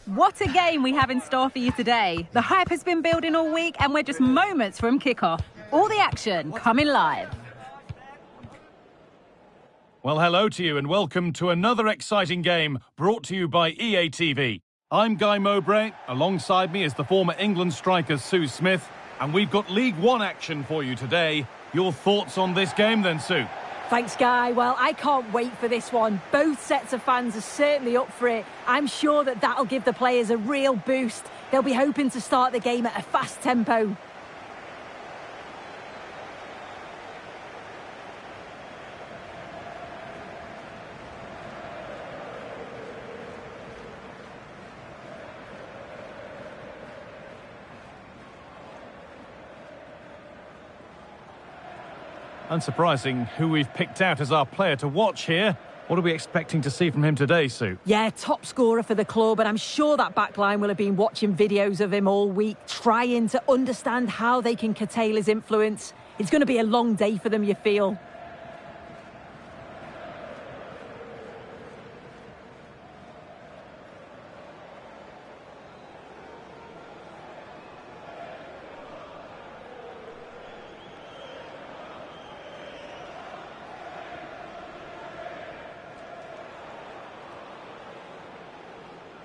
What a game we have in store for you today. The hype has been building all week and we're just moments from kickoff. All the action coming live. Well, hello to you and welcome to another exciting game brought to you by EA TV. I'm Guy Mowbray. Alongside me is the former England striker Sue Smith. And we've got League One action for you today. Your thoughts on this game then, Sue? Thanks, Guy. Well, I can't wait for this one. Both sets of fans are certainly up for it. I'm sure that'll give the players a real boost. They'll be hoping to start the game at a fast tempo. Unsurprising who we've picked out as our player to watch here. What are we expecting to see from him today, Sue? Yeah, top scorer for the club, and I'm sure that backline will have been watching videos of him all week, trying to understand how they can curtail his influence. It's going to be a long day for them, you feel.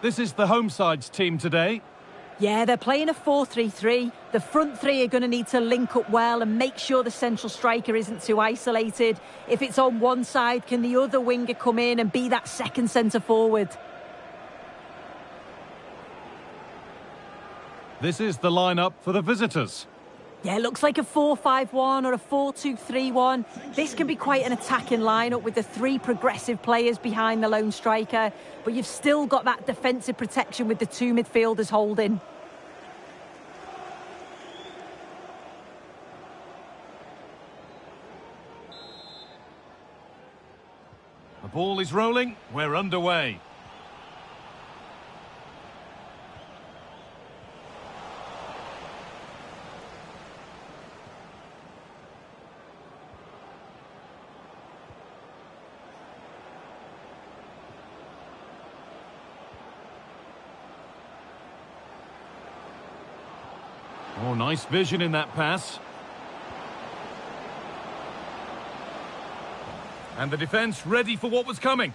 This is the home side's team today. Yeah, they're playing a 4-3-3. The front three are going to need to link up well and make sure the central striker isn't too isolated. If it's on one side, can the other winger come in and be that second centre-forward? This is the lineup for the visitors. Yeah, it looks like a 4-5-1 or a 4-2-3-1. This can be quite an attacking lineup with the three progressive players behind the lone striker, but you've still got that defensive protection with the two midfielders holding. The ball is rolling. We're underway. Oh, nice vision in that pass. And the defence ready for what was coming.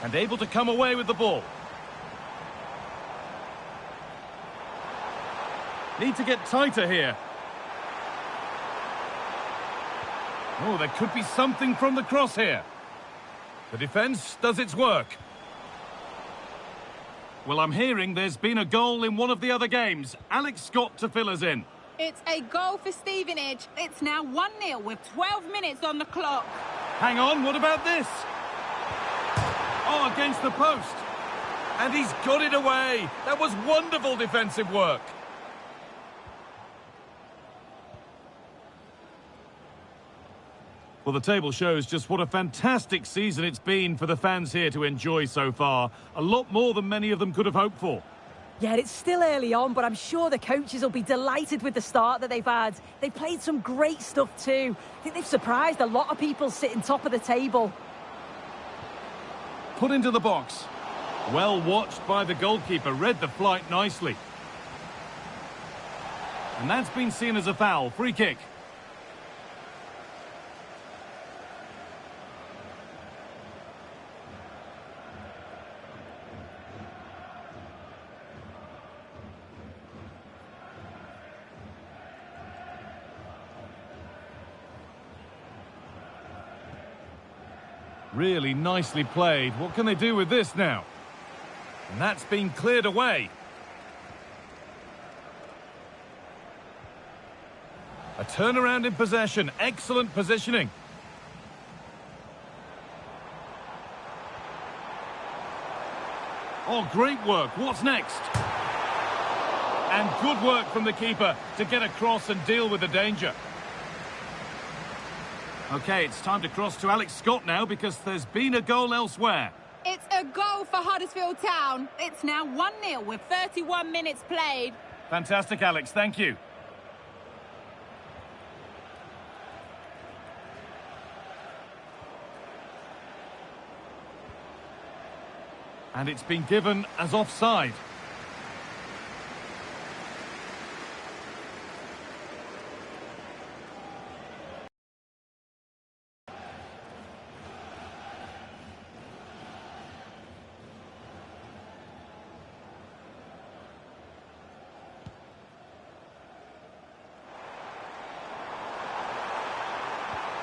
And able to come away with the ball. Need to get tighter here. Oh, there could be something from the cross here. The defence does its work. Well, I'm hearing there's been a goal in one of the other games. Alex Scott to fill us in. It's a goal for Stevenage. It's now 1-0 with 12 minutes on the clock. Hang on, what about this? Oh, against the post. And he's got it away. That was wonderful defensive work. Well, the table shows just what a fantastic season it's been for the fans here to enjoy so far. A lot more than many of them could have hoped for. Yeah, it's still early on, but I'm sure the coaches will be delighted with the start that they've had. They've played some great stuff too. I think they've surprised a lot of people sitting top of the table. Put into the box. Well watched by the goalkeeper, read the flight nicely. And that's been seen as a foul. Free kick. Really nicely played. What can they do with this now? And that's been cleared away. A turnaround in possession. Excellent positioning. Oh, great work. What's next? And good work from the keeper to get across and deal with the danger. OK, it's time to cross to Alex Scott now because there's been a goal elsewhere. It's a goal for Huddersfield Town. It's now 1-0 with 31 minutes played. Fantastic, Alex. Thank you. And it's been given as offside.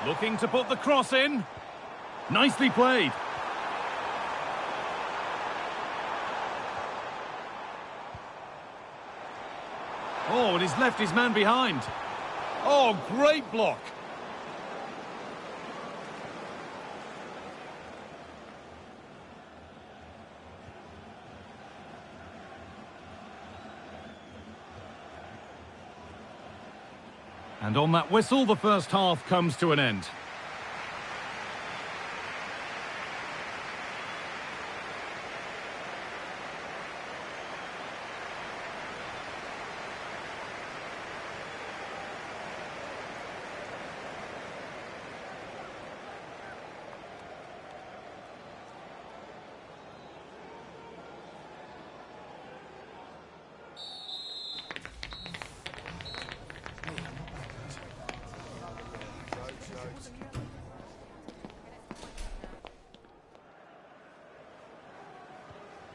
Looking to put the cross in. Nicely played. Oh, and he's left his man behind. Oh, great block. And on that whistle, the first half comes to an end.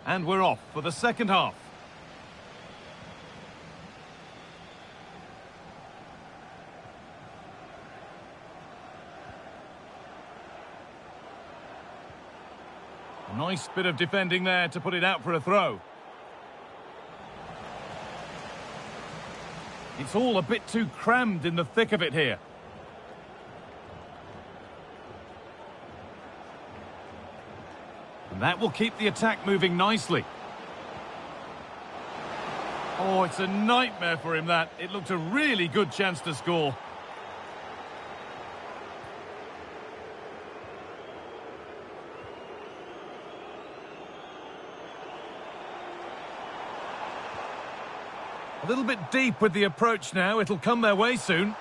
And we're off for the second half. A nice bit of defending there to put it out for a throw. It's all a bit too crammed in the thick of it here. And that will keep the attack moving nicely. Oh, it's a nightmare for him, that. It looked a really good chance to score. A little bit deep with the approach now. It'll come their way soon.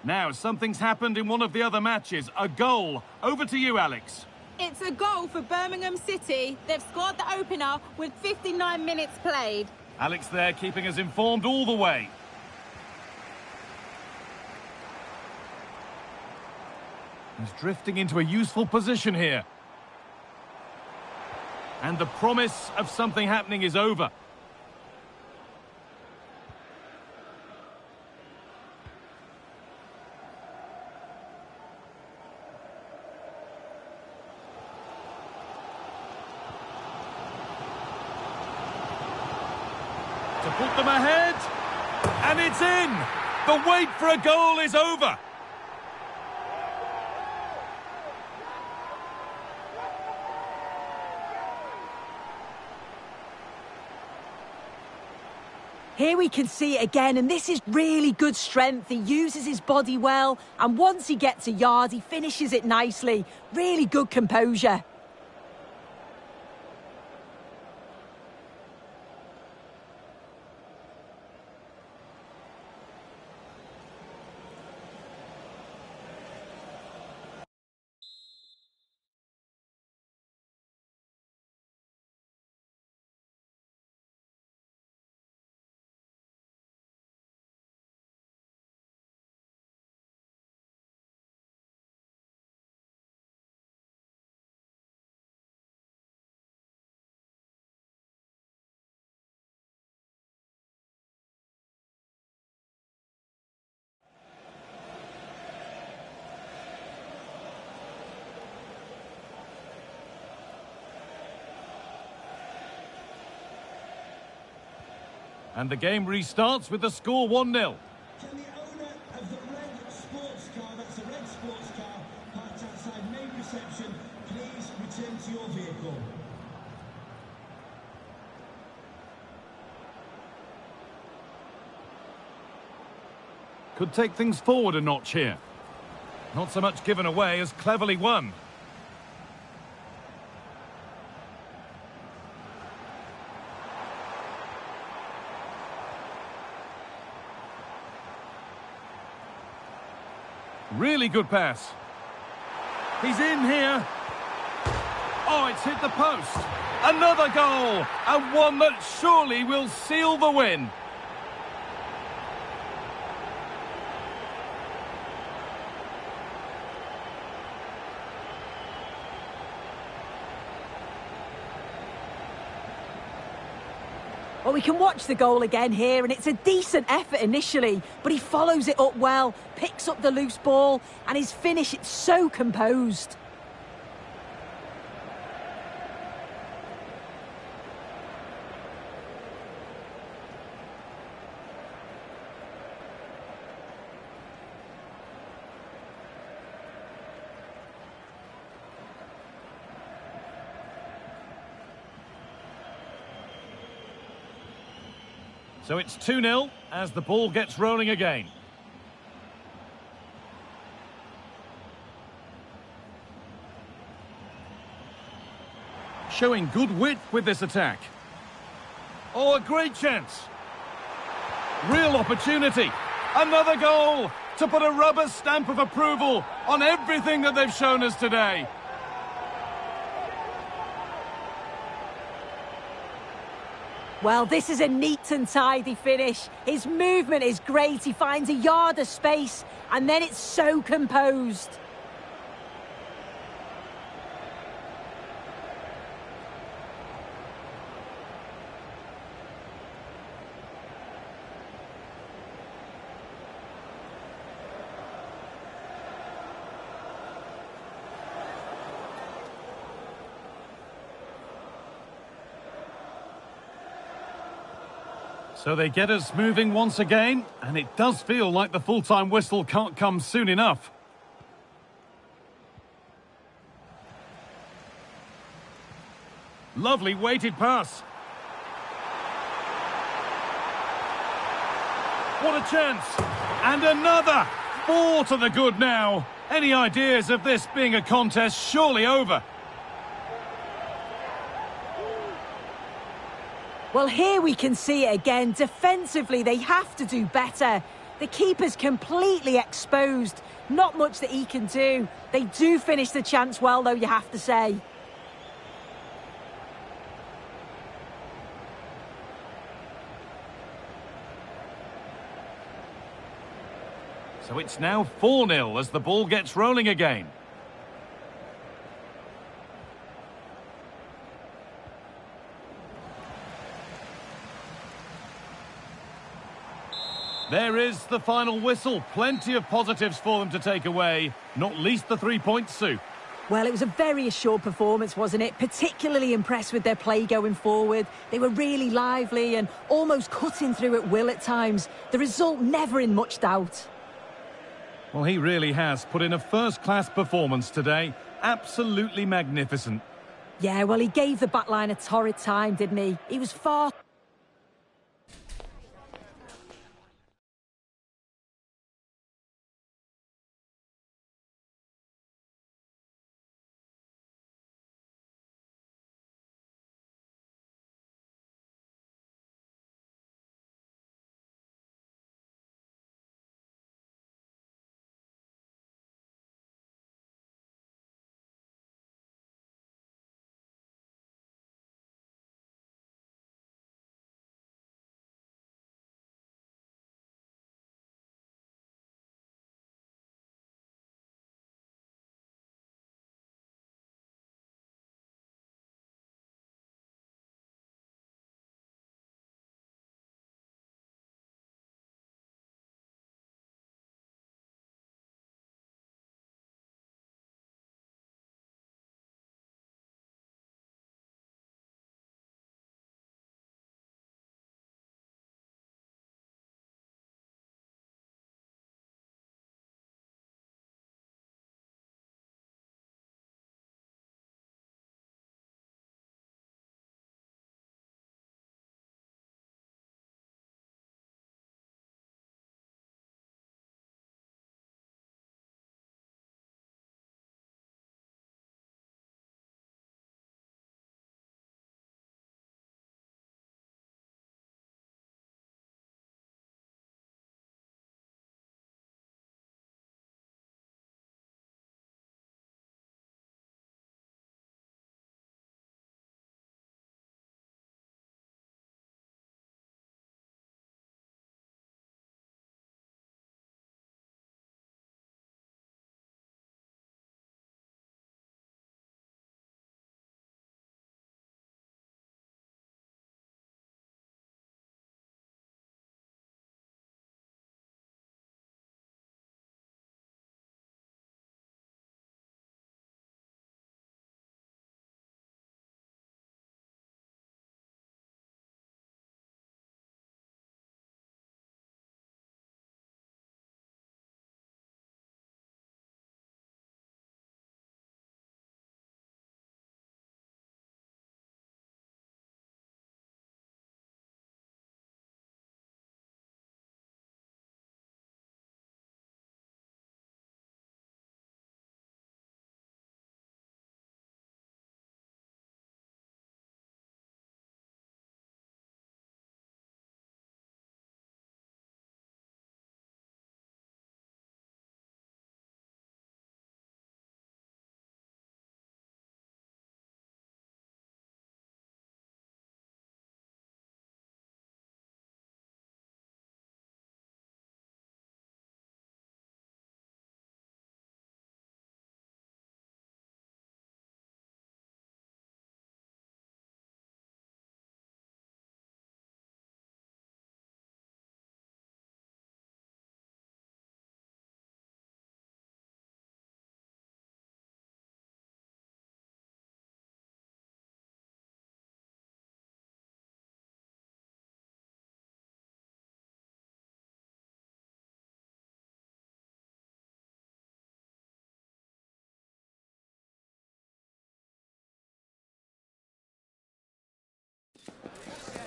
Now, something's happened in one of the other matches. A goal. Over to you, Alex. It's a goal for Birmingham City. They've scored the opener with 59 minutes played. Alex there keeping us informed all the way. He's drifting into a useful position here. And the promise of something happening is over. To put them ahead, and it's in! The wait for a goal is over! Here we can see it again, and this is really good strength. He uses his body well, and once he gets a yard, he finishes it nicely. Really good composure. And the game restarts with the score 1-0. Can the owner of the red sports car, that's a red sports car, parked outside main reception, please return to your vehicle? Could take things forward a notch here. Not so much given away as cleverly won. Really good pass. He's in here. Oh, it's hit the post. Another goal, and one that surely will seal the win. Well, we can watch the goal again here, and it's a decent effort initially, but he follows it up well, picks up the loose ball, and his finish, it's so composed. So it's 2-0 as the ball gets rolling again. Showing good width with this attack. Oh, a great chance. Real opportunity. Another goal to put a rubber stamp of approval on everything that they've shown us today. Well, this is a neat and tidy finish. His movement is great. He finds a yard of space, and then it's so composed. So they get us moving once again, and it does feel like the full-time whistle can't come soon enough. Lovely weighted pass. What a chance! And another! 4 to the good now. Any ideas of this being a contest surely over? Well, here we can see it again. Defensively, they have to do better. The keeper's completely exposed. Not much that he can do. They do finish the chance well, though, you have to say. So it's now 4-0 as the ball gets rolling again. There is the final whistle. Plenty of positives for them to take away, not least the 3 points, Sue. Well, it was a very assured performance, wasn't it? Particularly impressed with their play going forward. They were really lively and almost cutting through at will at times. The result never in much doubt. Well, he really has put in a first-class performance today. Absolutely magnificent. Yeah, well, he gave the back line a torrid time, didn't he? He was far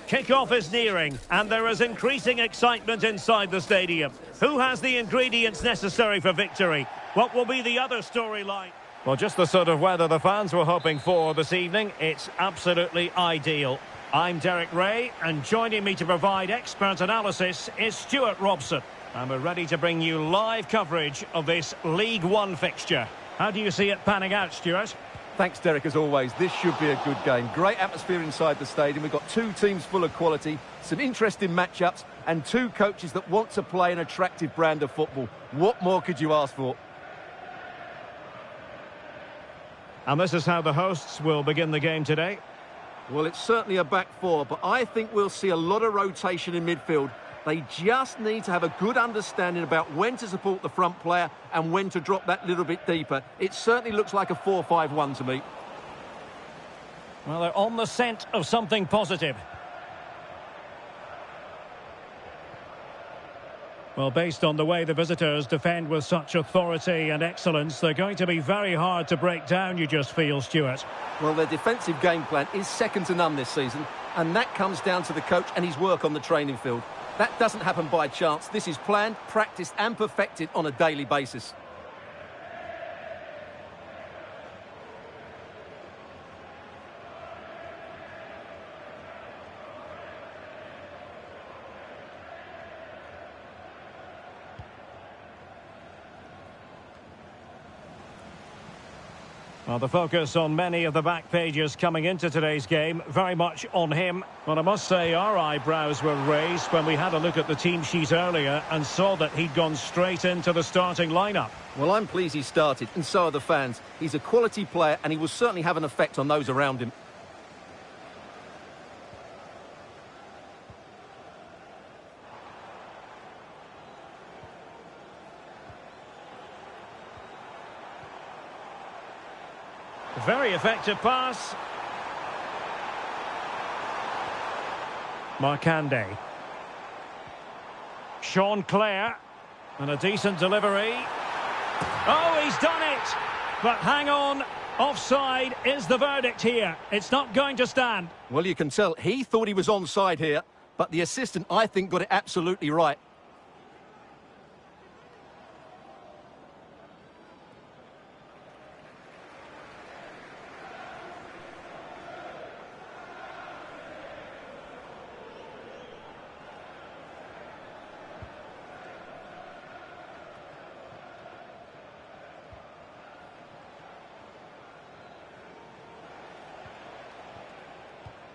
Kick-off is nearing, and there is increasing excitement inside the stadium. Who has the ingredients necessary for victory? What will be the other storyline? Well, just the sort of weather the fans were hoping for this evening. It's absolutely ideal. I'm Derek Ray, and joining me to provide expert analysis is Stuart Robson. And we're ready to bring you live coverage of this League One fixture. How do you see it panning out, Stuart? Thanks, Derek, as always. This should be a good game. Great atmosphere inside the stadium. We've got two teams full of quality, some interesting matchups, and two coaches that want to play an attractive brand of football. What more could you ask for? And this is how the hosts will begin the game today. Well, it's certainly a back four, but I think we'll see a lot of rotation in midfield. They just need to have a good understanding about when to support the front player and when to drop that little bit deeper. It certainly looks like a 4-5-1 to me. Well, they're on the scent of something positive. Well, based on the way the visitors defend with such authority and excellence, they're going to be very hard to break down, you just feel, Stuart. Well, their defensive game plan is second to none this season, and that comes down to the coach and his work on the training field. That doesn't happen by chance. This is planned, practiced and perfected on a daily basis. Well, the focus on many of the back pages coming into today's game, very much on him. Well, I must say our eyebrows were raised when we had a look at the team sheet earlier and saw that he'd gone straight into the starting lineup. Well, I'm pleased he started, and so are the fans. He's a quality player, and he will certainly have an effect on those around him. Very effective pass. Marcande. Sean Clare. And a decent delivery. Oh, he's done it! But hang on. Offside is the verdict here. It's not going to stand. Well, you can tell he thought he was onside here, but the assistant, I think, got it absolutely right.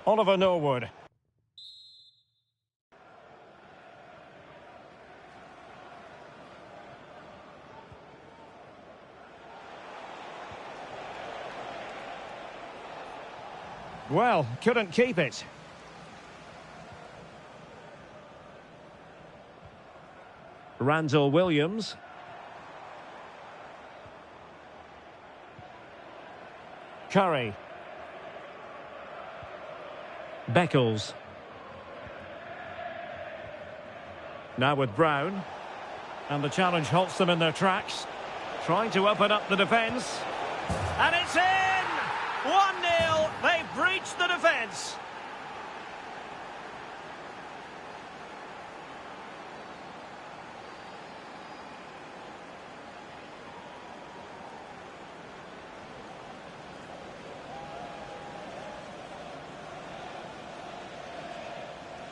Oliver Norwood. Well, couldn't keep it. Randall Williams. Curry. Beckles. Now with Brown. And the challenge halts them in their tracks. Trying to open up the defence. And it's in! 1-0. They've breached the defence.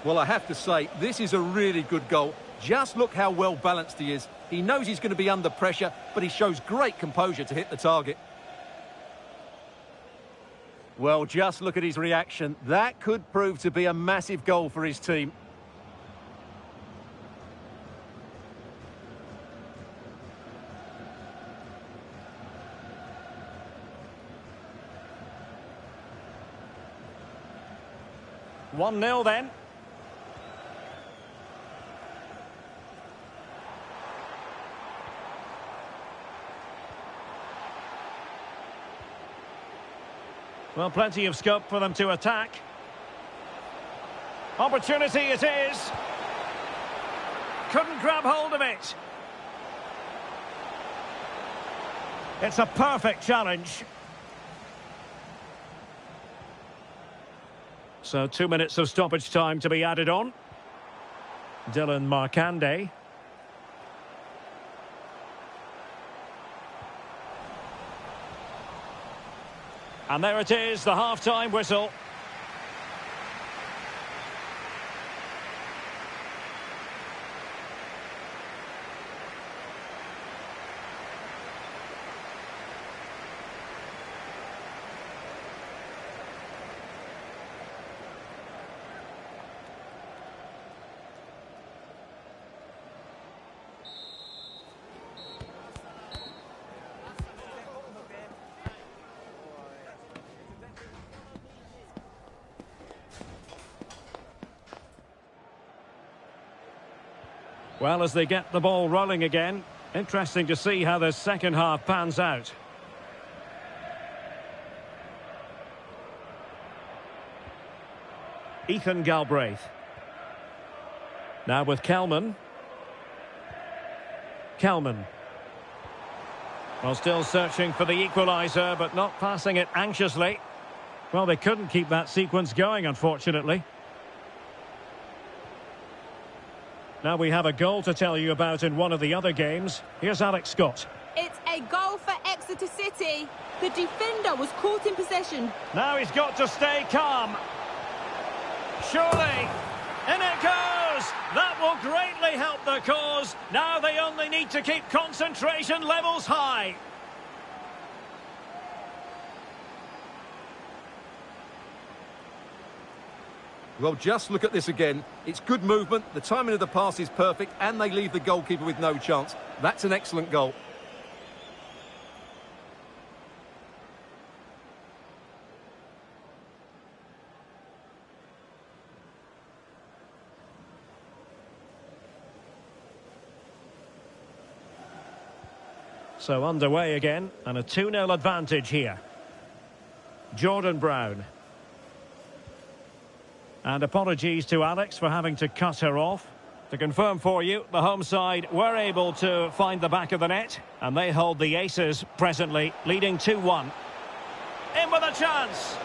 Well, I have to say, this is a really good goal. Just look how well balanced he is. He knows he's going to be under pressure, but he shows great composure to hit the target. Well, just look at his reaction. That could prove to be a massive goal for his team. One 0 then. Well, plenty of scope for them to attack. Opportunity it is. Couldn't grab hold of it. It's a perfect challenge. So 2 minutes of stoppage time to be added on. Dylan Markande. And there it is, the half-time whistle. Well, as they get the ball rolling again, interesting to see how the second half pans out. Ethan Galbraith. Now with Kelman. Kelman. Well, still searching for the equaliser, but not passing it anxiously. Well, they couldn't keep that sequence going, unfortunately. Now we have a goal to tell you about in one of the other games. Here's Alex Scott. It's a goal for Exeter City. The defender was caught in possession. Now he's got to stay calm. Surely. In it goes. That will greatly help the cause. Now they only need to keep concentration levels high. Well, just look at this again. It's good movement, the timing of the pass is perfect, and they leave the goalkeeper with no chance. That's an excellent goal. So underway again, and a 2-0 advantage here. Jordan Brown. And apologies to Alex for having to cut her off. To confirm for you, the home side were able to find the back of the net, and they hold the aces presently, leading 2-1. In with a chance.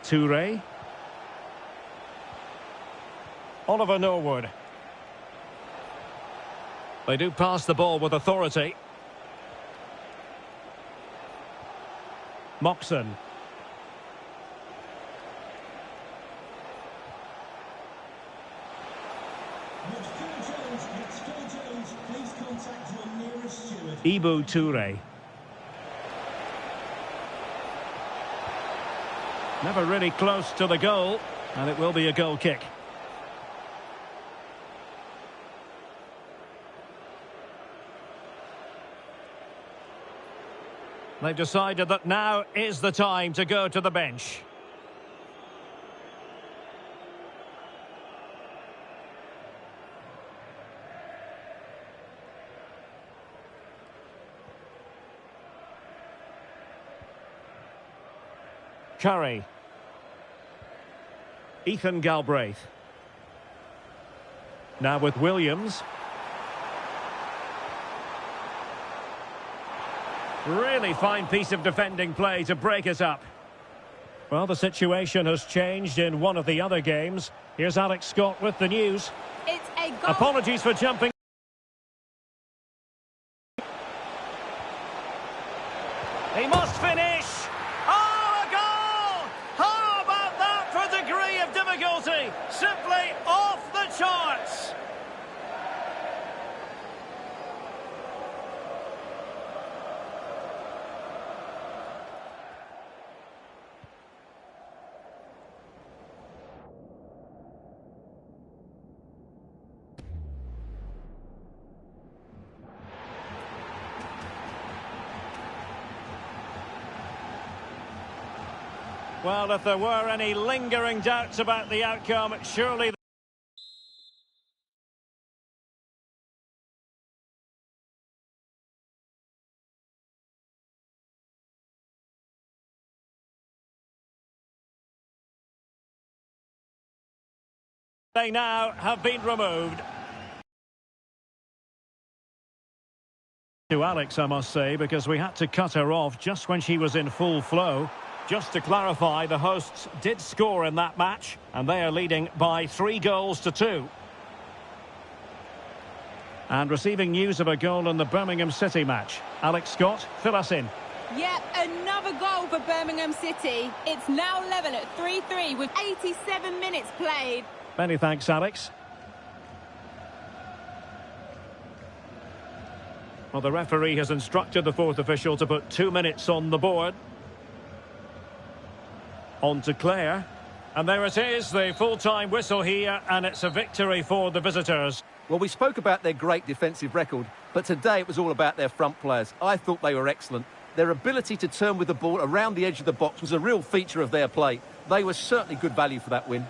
Toure. Oliver Norwood. They do pass the ball with authority. Moxon. Ibu Toure. Never really close to the goal, and it will be a goal kick. They've decided that now is the time to go to the bench. Curry. Ethan Galbraith. Now with Williams. Really fine piece of defending play to break us up. Well, the situation has changed in one of the other games. Here's Alex Scott with the news. It's a goal. Apologies for jumping. He must finish. Oh, a goal! How about that for degree of difficulty? Simply off the charts. Well, if there were any lingering doubts about the outcome, surely... They now have been removed. To Alex, I must say, because we had to cut her off just when she was in full flow. Just to clarify, the hosts did score in that match, and they are leading by 3-2. And receiving news of a goal in the Birmingham City match. Alex Scott, fill us in. Yep, another goal for Birmingham City. It's now level at 3-3 with 87 minutes played. Many thanks, Alex. Well, the referee has instructed the fourth official to put 2 minutes on the board. On to Claire. And there it is, the full-time whistle here, and it's a victory for the visitors. Well, we spoke about their great defensive record, but today it was all about their front players. I thought they were excellent. Their ability to turn with the ball around the edge of the box was a real feature of their play. They were certainly good value for that win.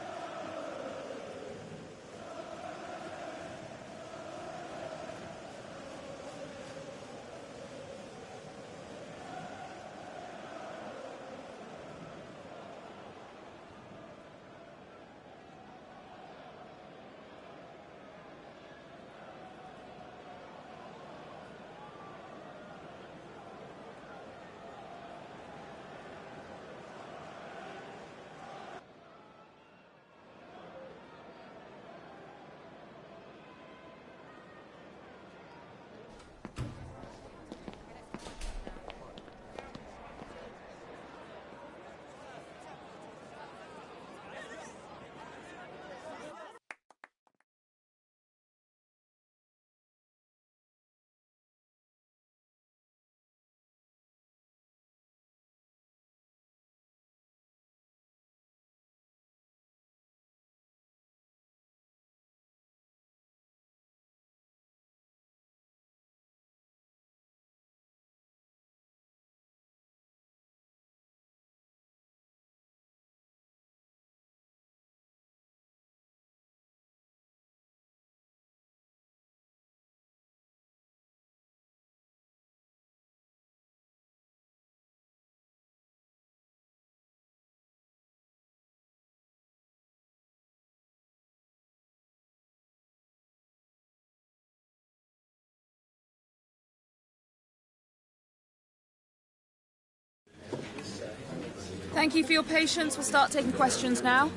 Thank you for your patience. We'll start taking questions now.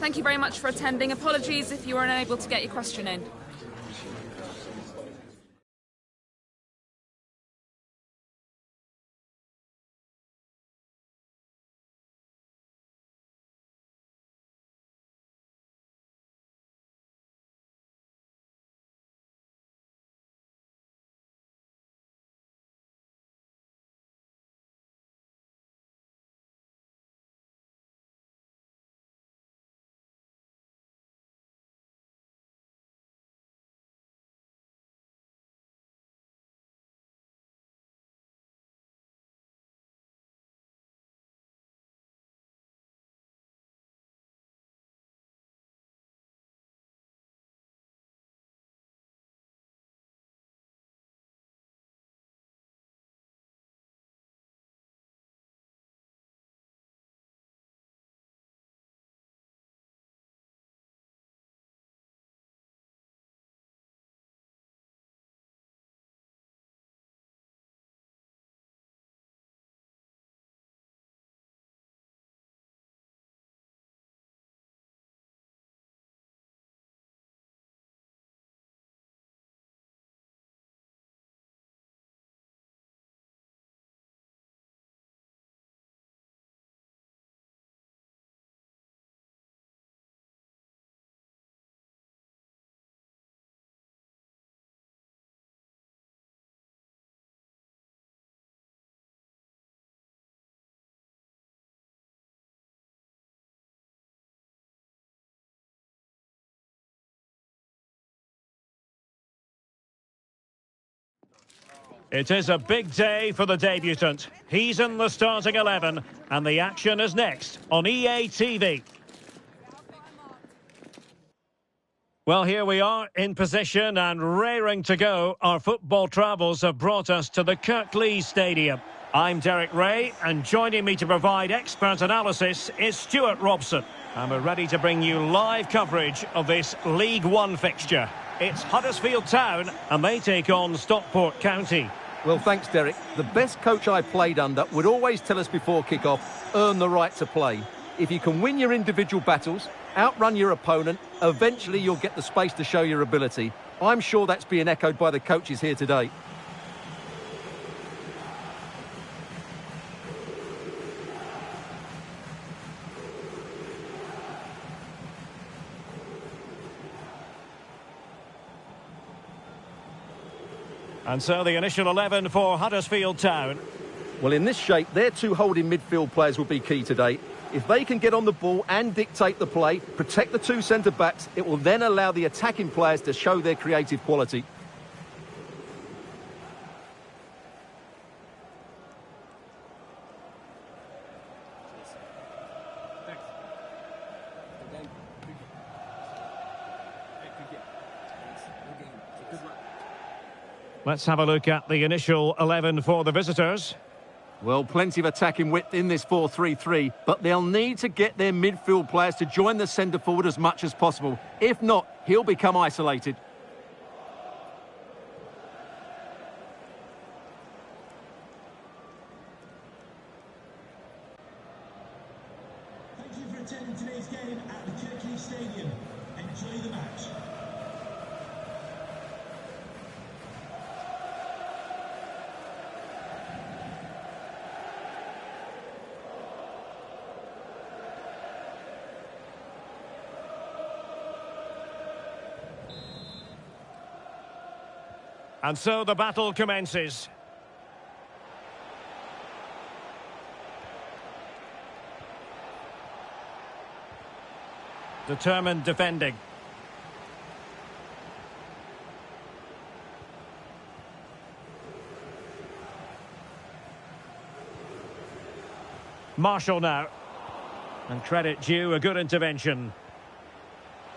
Thank you very much for attending. Apologies if you were unable to get your question in. It is a big day for the debutant. He's in the starting 11, and the action is next on EA TV. Well, here we are in position and raring to go. Our football travels have brought us to the Kirklees Stadium. I'm Derek Ray, and joining me to provide expert analysis is Stuart Robson. And we're ready to bring you live coverage of this League One fixture. It's Huddersfield Town, and they take on Stockport County. Well, thanks, Derek. The best coach I played under would always tell us before kick-off, earn the right to play. If you can win your individual battles, outrun your opponent, eventually you'll get the space to show your ability. I'm sure that's being echoed by the coaches here today. And so the initial 11 for Huddersfield Town. Well, in this shape, their two holding midfield players will be key today. If they can get on the ball and dictate the play, protect the two centre-backs, it will then allow the attacking players to show their creative quality. Let's have a look at the initial 11 for the visitors. Well, plenty of attacking width in this 4-3-3, but they'll need to get their midfield players to join the centre forward as much as possible. If not, he'll become isolated. Thank you for attending today's game at the Kirklees Stadium. Enjoy the match. And so the battle commences. Determined defending. Marshall now. And credit due, a good intervention.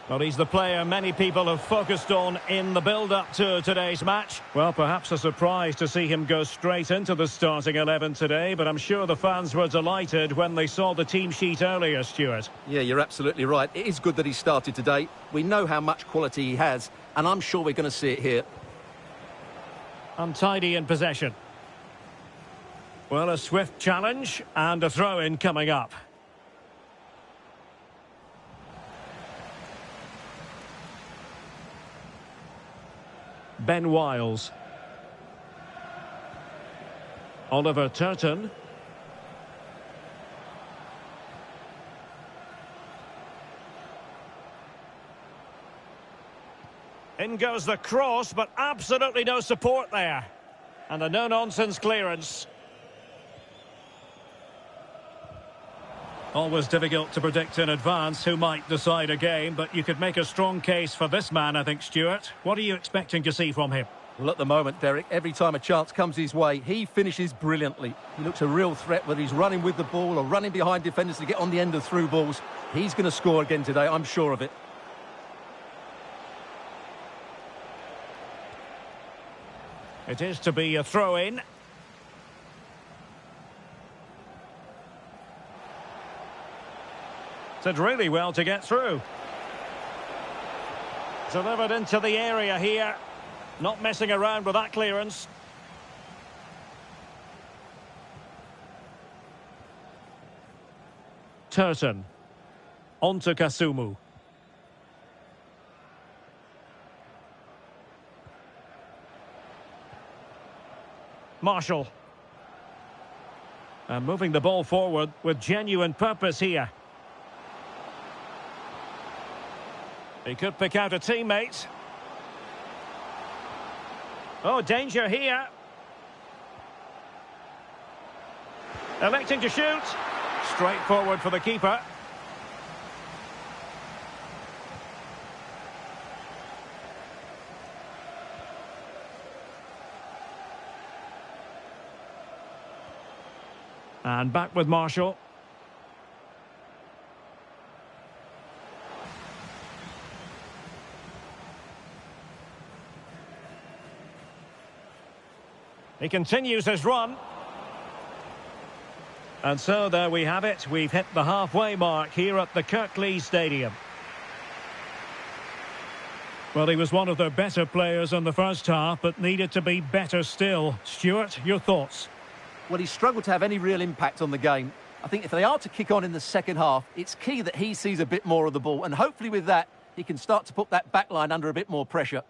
Well, he's the player many people have focused on in the build-up to today's match. Well, perhaps a surprise to see him go straight into the starting 11 today, but I'm sure the fans were delighted when they saw the team sheet earlier, Stuart. Yeah, you're absolutely right. It is good that he started today. We know how much quality he has, and I'm sure we're going to see it here. Untidy in possession. Well, a swift challenge and a throw-in coming up. Ben Wiles. Oliver Turton. In goes the cross, but absolutely no support there. And a no-nonsense clearance. Always difficult to predict in advance who might decide a game, but you could make a strong case for this man, I think, Stuart. What are you expecting to see from him? Well, at the moment, Derek, every time a chance comes his way, he finishes brilliantly. He looks a real threat, whether he's running with the ball or running behind defenders to get on the end of through balls. He's going to score again today, I'm sure of it. It is to be a throw-in. Did really well to get through. Delivered into the area here. Not messing around with that clearance. Turton. On to Kasumu. Marshall. And moving the ball forward with genuine purpose here. He could pick out a teammate. Oh, danger here. Electing to shoot. Straightforward for the keeper. And back with Marshall. He continues his run. And so there we have it. We've hit the halfway mark here at the Kirklees Stadium. Well, he was one of their better players in the first half, but needed to be better still. Stuart, your thoughts? Well, he struggled to have any real impact on the game. I think if they are to kick on in the second half, it's key that he sees a bit more of the ball. And hopefully with that, he can start to put that back line under a bit more pressure.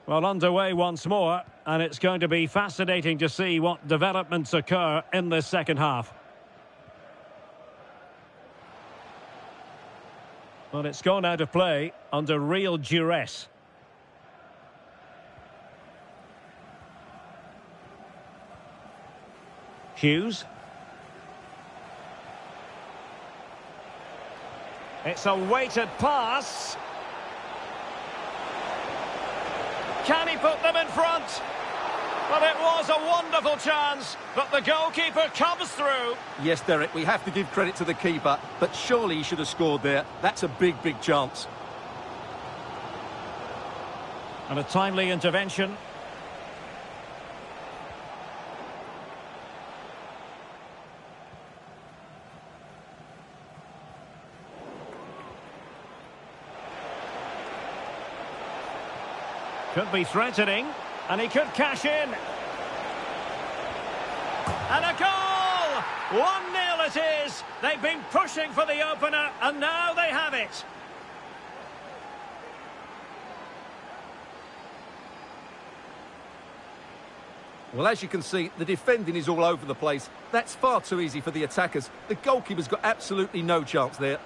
Well, underway once more, and it's going to be fascinating to see what developments occur in this second half. Well, it's gone out of play under real duress. Hughes. It's a weighted pass. Can he put them in front? But it was a wonderful chance, but the goalkeeper comes through. Yes, Derek, we have to give credit to the keeper, but surely he should have scored there. That's a big, big chance. And a timely intervention. Could be threatening, and he could cash in. And a goal! 1-0 it is. They've been pushing for the opener, and now they have it. Well, as you can see, the defending is all over the place. That's far too easy for the attackers. The goalkeeper's got absolutely no chance there.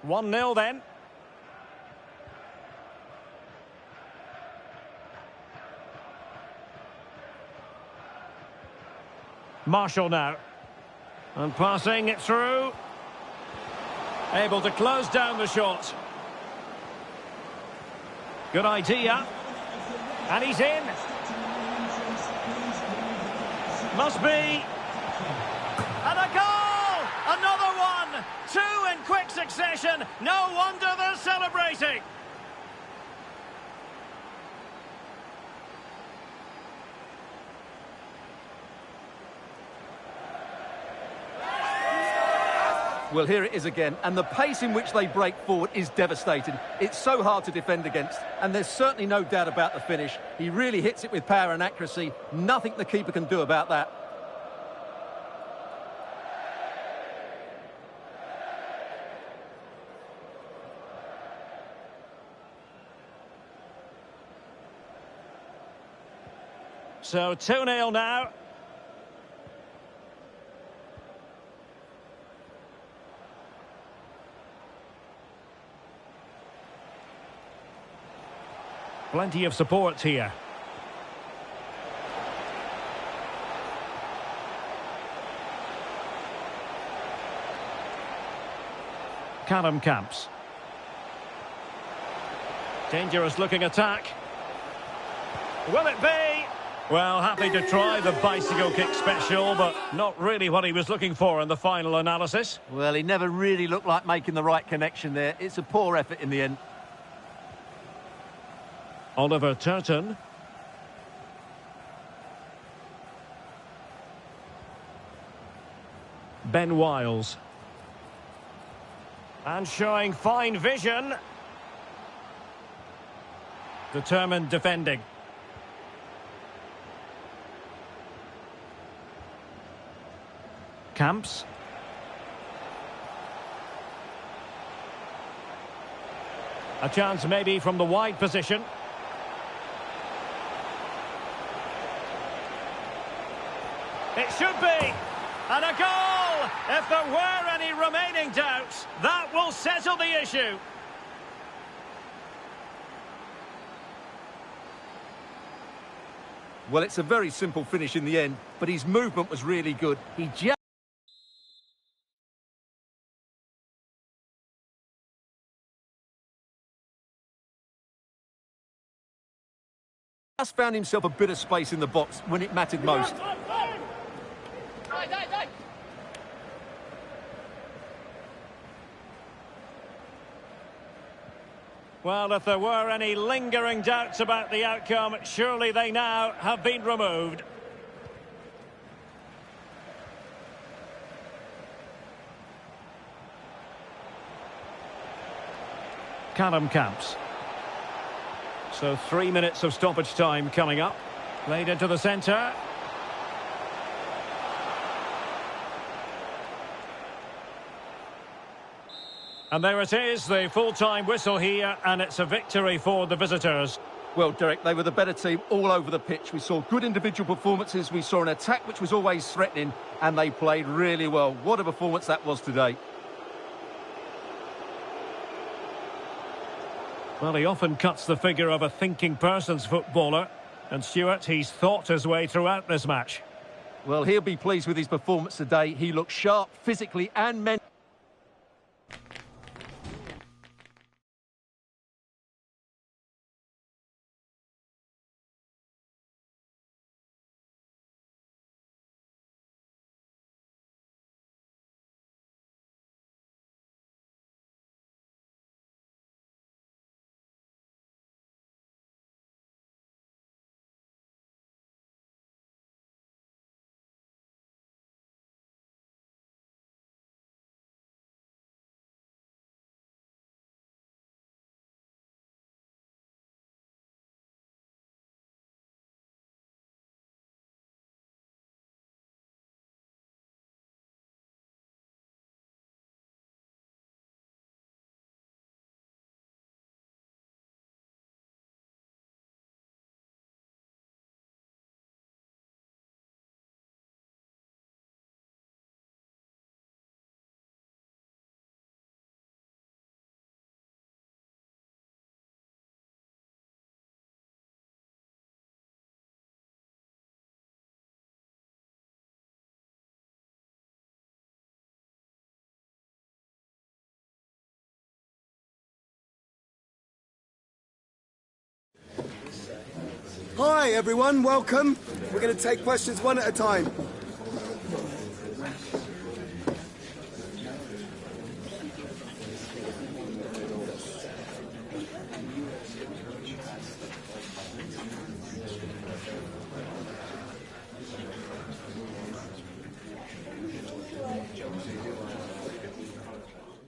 One 0 then. Marshall now. And passing it through. Able to close down the shot. Good idea. And he's in. Must be. And a goal! Another one! Two in quick succession. No wonder they're celebrating. Well, here it is again, and the pace in which they break forward is devastating. It's so hard to defend against, and there's certainly no doubt about the finish. He really hits it with power and accuracy. Nothing the keeper can do about that. So 2-0 now. Plenty of support here. Callum Camps. Dangerous looking attack. Will it be? Well, happy to try the bicycle kick special, but not really what he was looking for in the final analysis. Well, he never really looked like making the right connection there. It's a poor effort in the end. Oliver Turton. Ben Wiles. And showing fine vision. Determined defending. Camps. A chance maybe from the wide position. It should be. And a goal! If there were any remaining doubts, that will settle the issue. Well, it's a very simple finish in the end, but his movement was really good. He just found himself a bit of space in the box when it mattered most. Well, if there were any lingering doubts about the outcome, surely they now have been removed. Callum Camps. So 3 minutes of stoppage time coming up. Played into the centre. And there it is, the full-time whistle here, and it's a victory for the visitors. Well, Derek, they were the better team all over the pitch. We saw good individual performances, we saw an attack which was always threatening, and they played really well. What a performance that was today. Well, he often cuts the figure of a thinking person's footballer, and Stuart, he's thought his way throughout this match. Well, he'll be pleased with his performance today. He looked sharp physically and mentally. Hi everyone, welcome. We're going to take questions one at a time.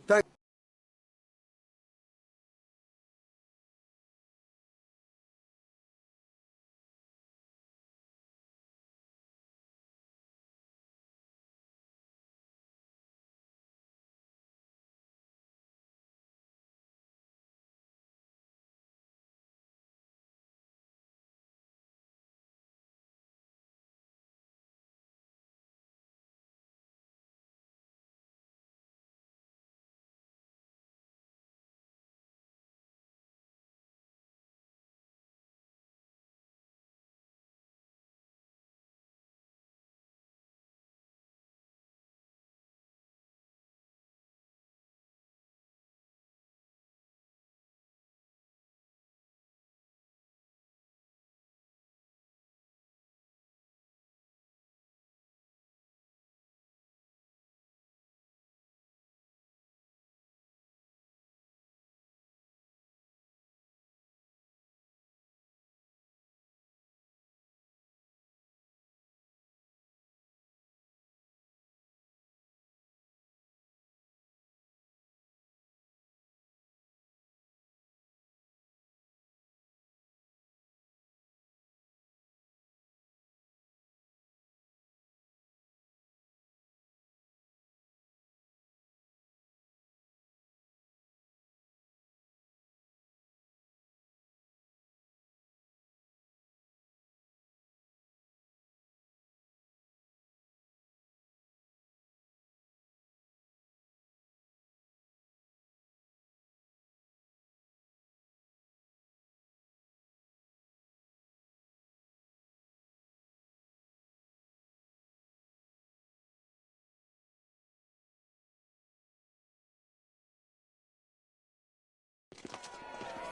Thank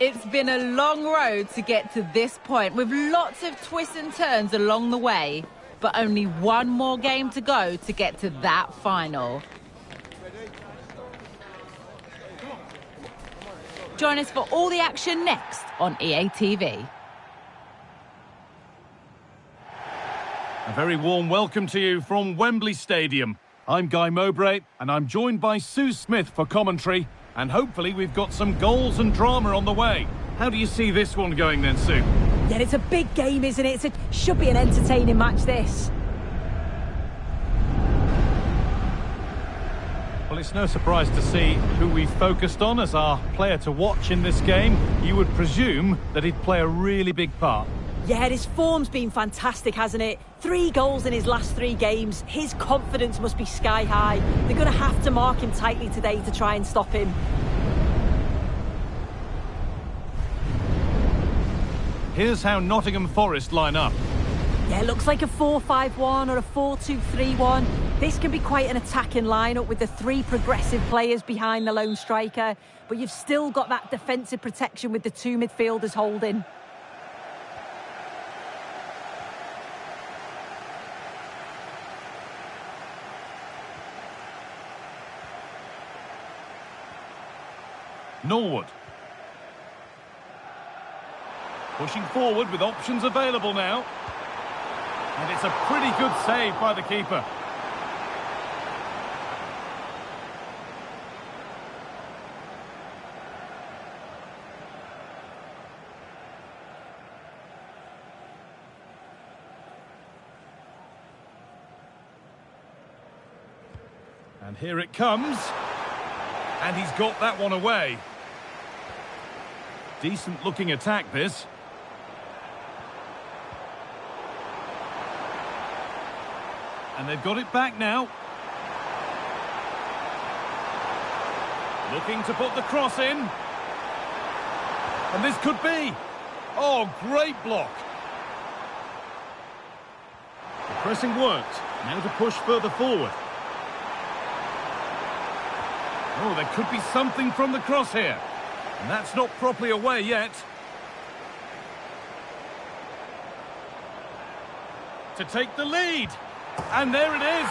It's been a long road to get to this point, with lots of twists and turns along the way, but only one more game to go to get to that final. Join us for all the action next on EA TV. A very warm welcome to you from Wembley Stadium. I'm Guy Mowbray, and I'm joined by Sue Smith for commentary. And hopefully we've got some goals and drama on the way. How do you see this one going then, Sue? Yeah, it's a big game, isn't it? It should be an entertaining match, this. Well, it's no surprise to see who we've focused on as our player to watch in this game. You would presume that he'd play a really big part. Yeah, his form's been fantastic, hasn't it? 3 goals in his last 3 games. His confidence must be sky high. They're going to have to mark him tightly today to try and stop him. Here's how Nottingham Forest line up. Yeah, it looks like a 4-5-1 or a 4-2-3-1. This can be quite an attacking lineup with the 3 progressive players behind the lone striker. But you've still got that defensive protection with the 2 midfielders holding. Norwood. Pushing forward with options available now. And it's a pretty good save by the keeper. And here it comes. And he's got that one away. Decent looking attack, this. And they've got it back now. Looking to put the cross in. And this could be. Oh, great block. The pressing worked. Now to push further forward. Oh, there could be something from the cross here. And that's not properly away yet. to take the lead. And there it is,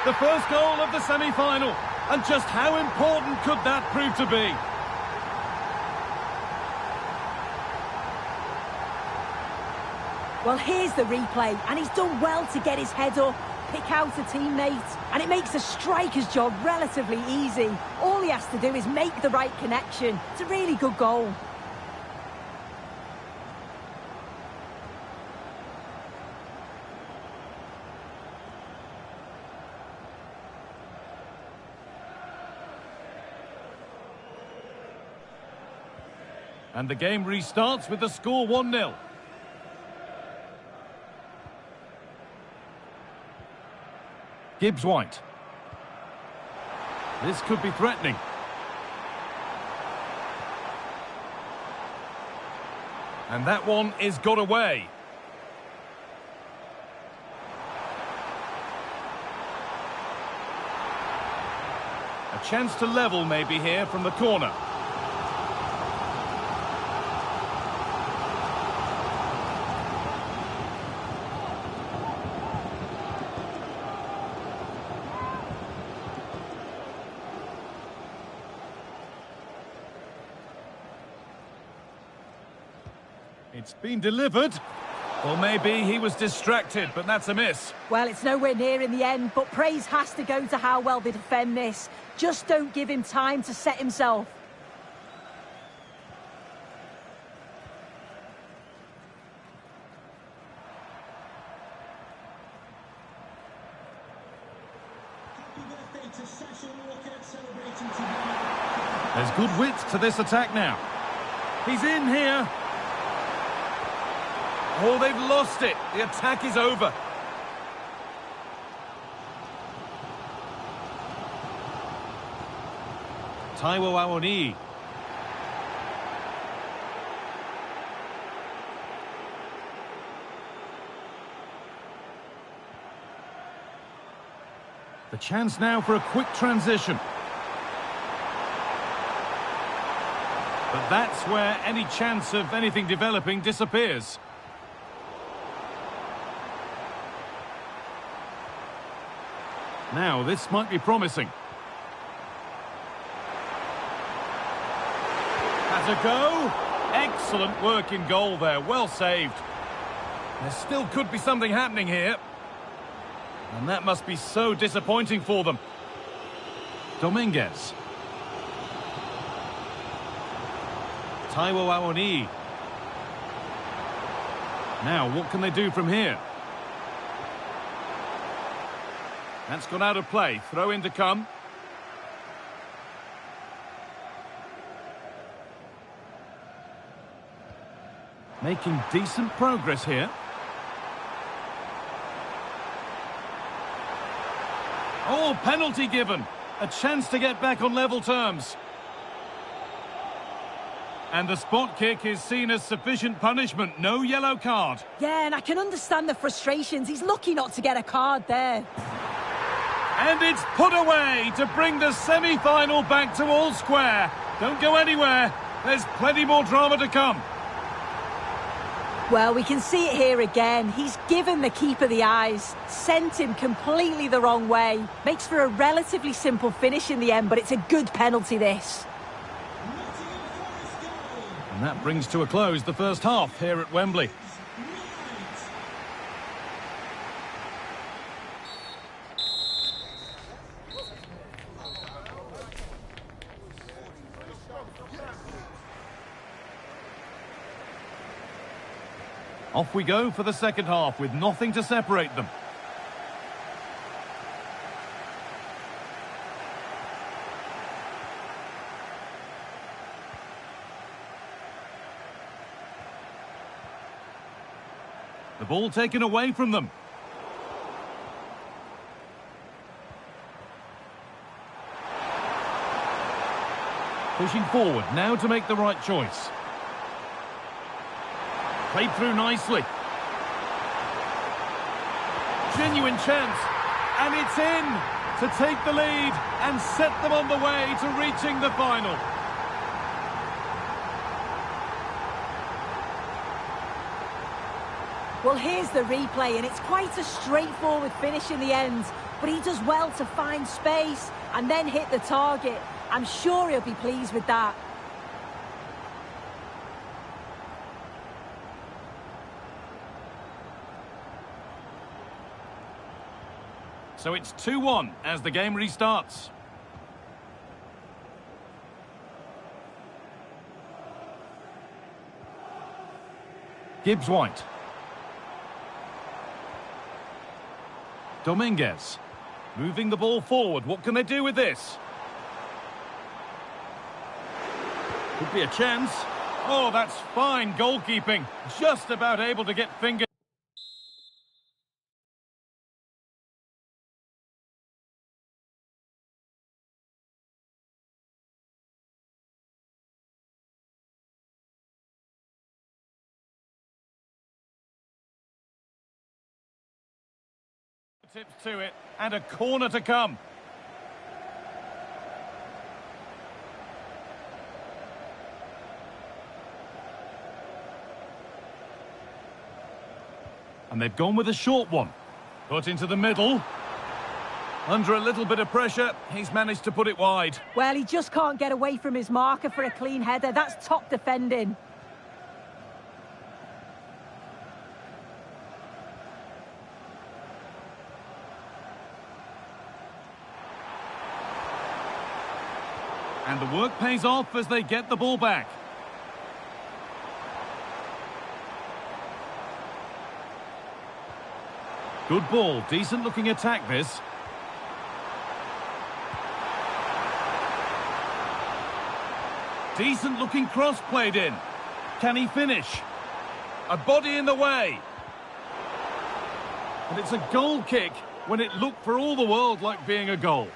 the first goal of the semi-final. And just how important could that prove to be? Well, here's the replay, and he's done well to get his head up, pick out a teammate, and it makes the striker's job relatively easy. All he has to do is make the right connection. It's a really good goal. And the game restarts with the score 1-0. Gibbs-White. This could be threatening. And that one is got away. A chance to level maybe here from the corner. It's been delivered. Or maybe he was distracted, but that's a miss. Well, it's nowhere near in the end, but praise has to go to how well they defend this. Just don't give him time to set himself. There's good width to this attack now. He's in here. Oh, they've lost it. The attack is over. Taiwo Awoniyi. The chance now for a quick transition. But that's where any chance of anything developing disappears. Now, this might be promising. Has a go. Excellent work in goal there. Well saved. There still could be something happening here. And that must be so disappointing for them. Dominguez. Taiwo Awoniyi. Now, what can they do from here? That's gone out of play. Throw in to come. Making decent progress here. Oh, penalty given. A chance to get back on level terms. And the spot kick is seen as sufficient punishment. No yellow card. Yeah, and I can understand the frustrations. He's lucky not to get a card there. And it's put away to bring the semi-final back to all square. Don't go anywhere. There's plenty more drama to come. Well, we can see it here again. He's given the keeper the eyes, sent him completely the wrong way. Makes for a relatively simple finish in the end, but it's a good penalty, this. And that brings to a close the first half here at Wembley. Off we go for the second half with nothing to separate them. The ball taken away from them. Pushing forward now to make the right choice. Played through nicely. Genuine chance. And it's in to take the lead and set them on the way to reaching the final. Well, here's the replay, and it's quite a straightforward finish in the end. But he does well to find space and then hit the target. I'm sure he'll be pleased with that. So it's 2-1 as the game restarts. Gibbs-White. Dominguez. Moving the ball forward. What can they do with this? Could be a chance. Oh, that's fine goalkeeping. Just about able to get fingers. Tips to it, and a corner to come. And they've gone with a short one. Put into the middle. Under a little bit of pressure, he's managed to put it wide. Well, he just can't get away from his marker for a clean header. That's top defending. And the work pays off as they get the ball back. Good ball, decent looking attack this. Decent looking cross played in. Can he finish? A body in the way. And it's a goal kick when it looked for all the world like being a goal.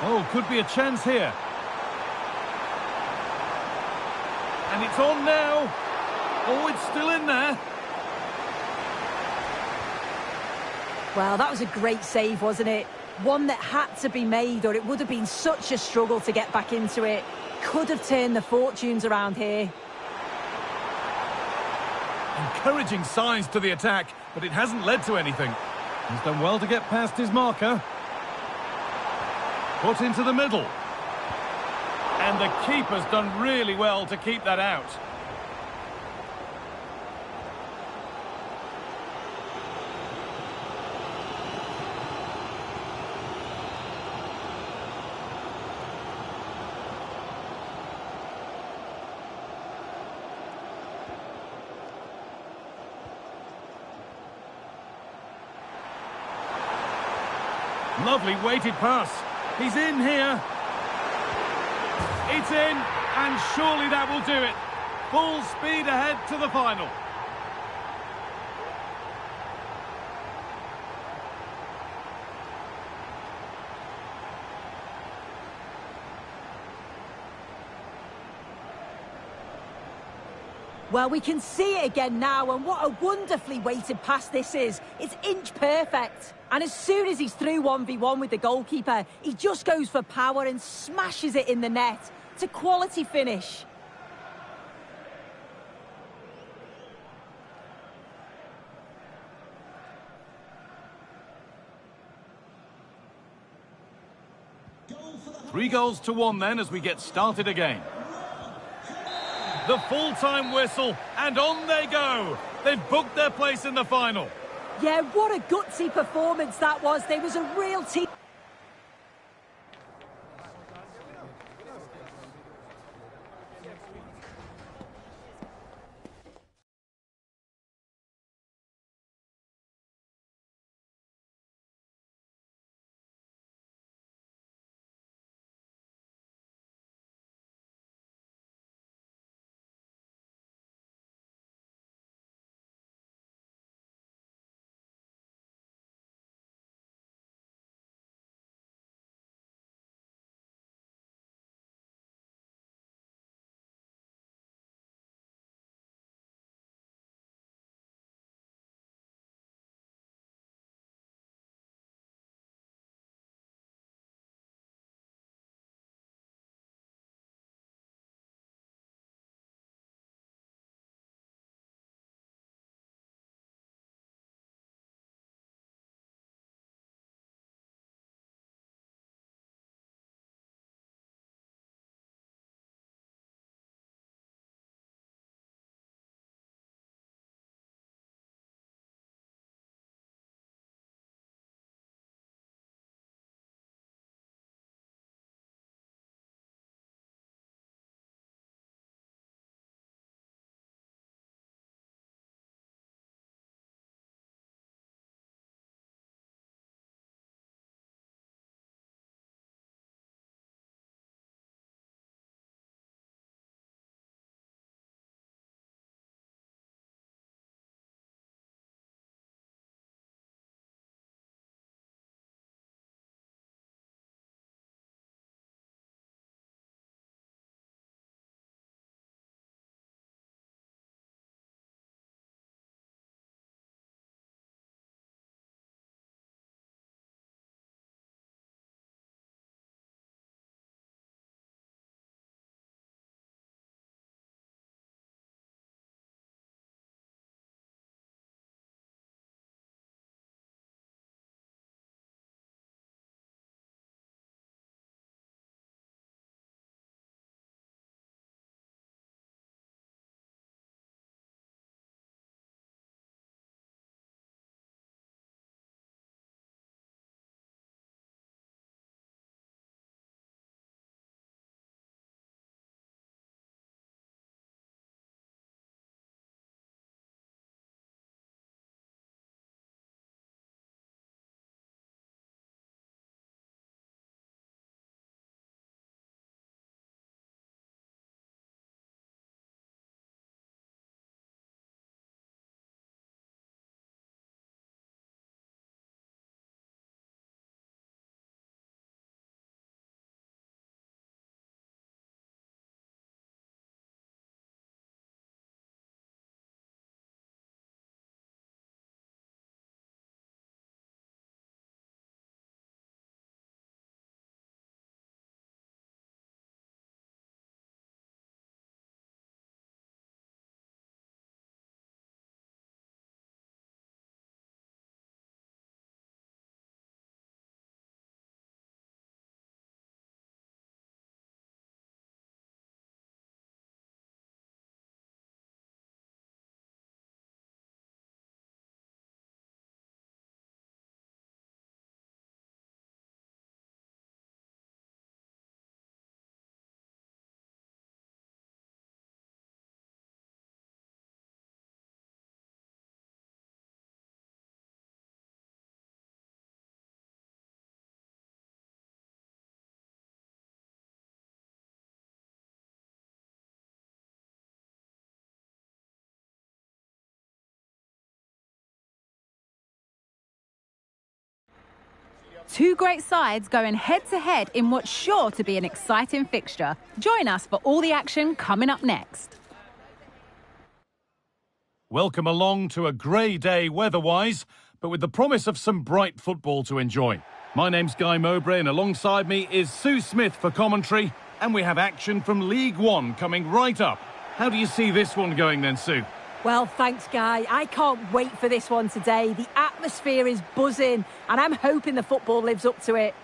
Oh, could be a chance here. And it's on now. Oh, it's still in there. Well, that was a great save, wasn't it? One that had to be made, or it would have been such a struggle to get back into it. Could have turned the fortunes around here. Encouraging signs to the attack, but it hasn't led to anything. He's done well to get past his marker. Put into the middle. And the keeper's done really well to keep that out. Lovely weighted pass. He's in here. It's in, and surely that will do it. Full speed ahead to the final. Well, we can see it again now, and what a wonderfully weighted pass this is. It's inch perfect. And as soon as he's through 1v1 with the goalkeeper, he just goes for power and smashes it in the net. It's a quality finish. 3-1 then as we get started again. The full-time whistle, and on they go. They've booked their place in the final. Yeah, what a gutsy performance that was. There was a real team. Two great sides going head-to-head in what's sure to be an exciting fixture. Join us for all the action coming up next. Welcome along to a grey day weather-wise, but with the promise of some bright football to enjoy. My name's Guy Mowbray, and alongside me is Sue Smith for commentary, and we have action from League One coming right up. How do you see this one going then, Sue? Well, thanks, Guy. I can't wait for this one today. The atmosphere is buzzing, and I'm hoping the football lives up to it.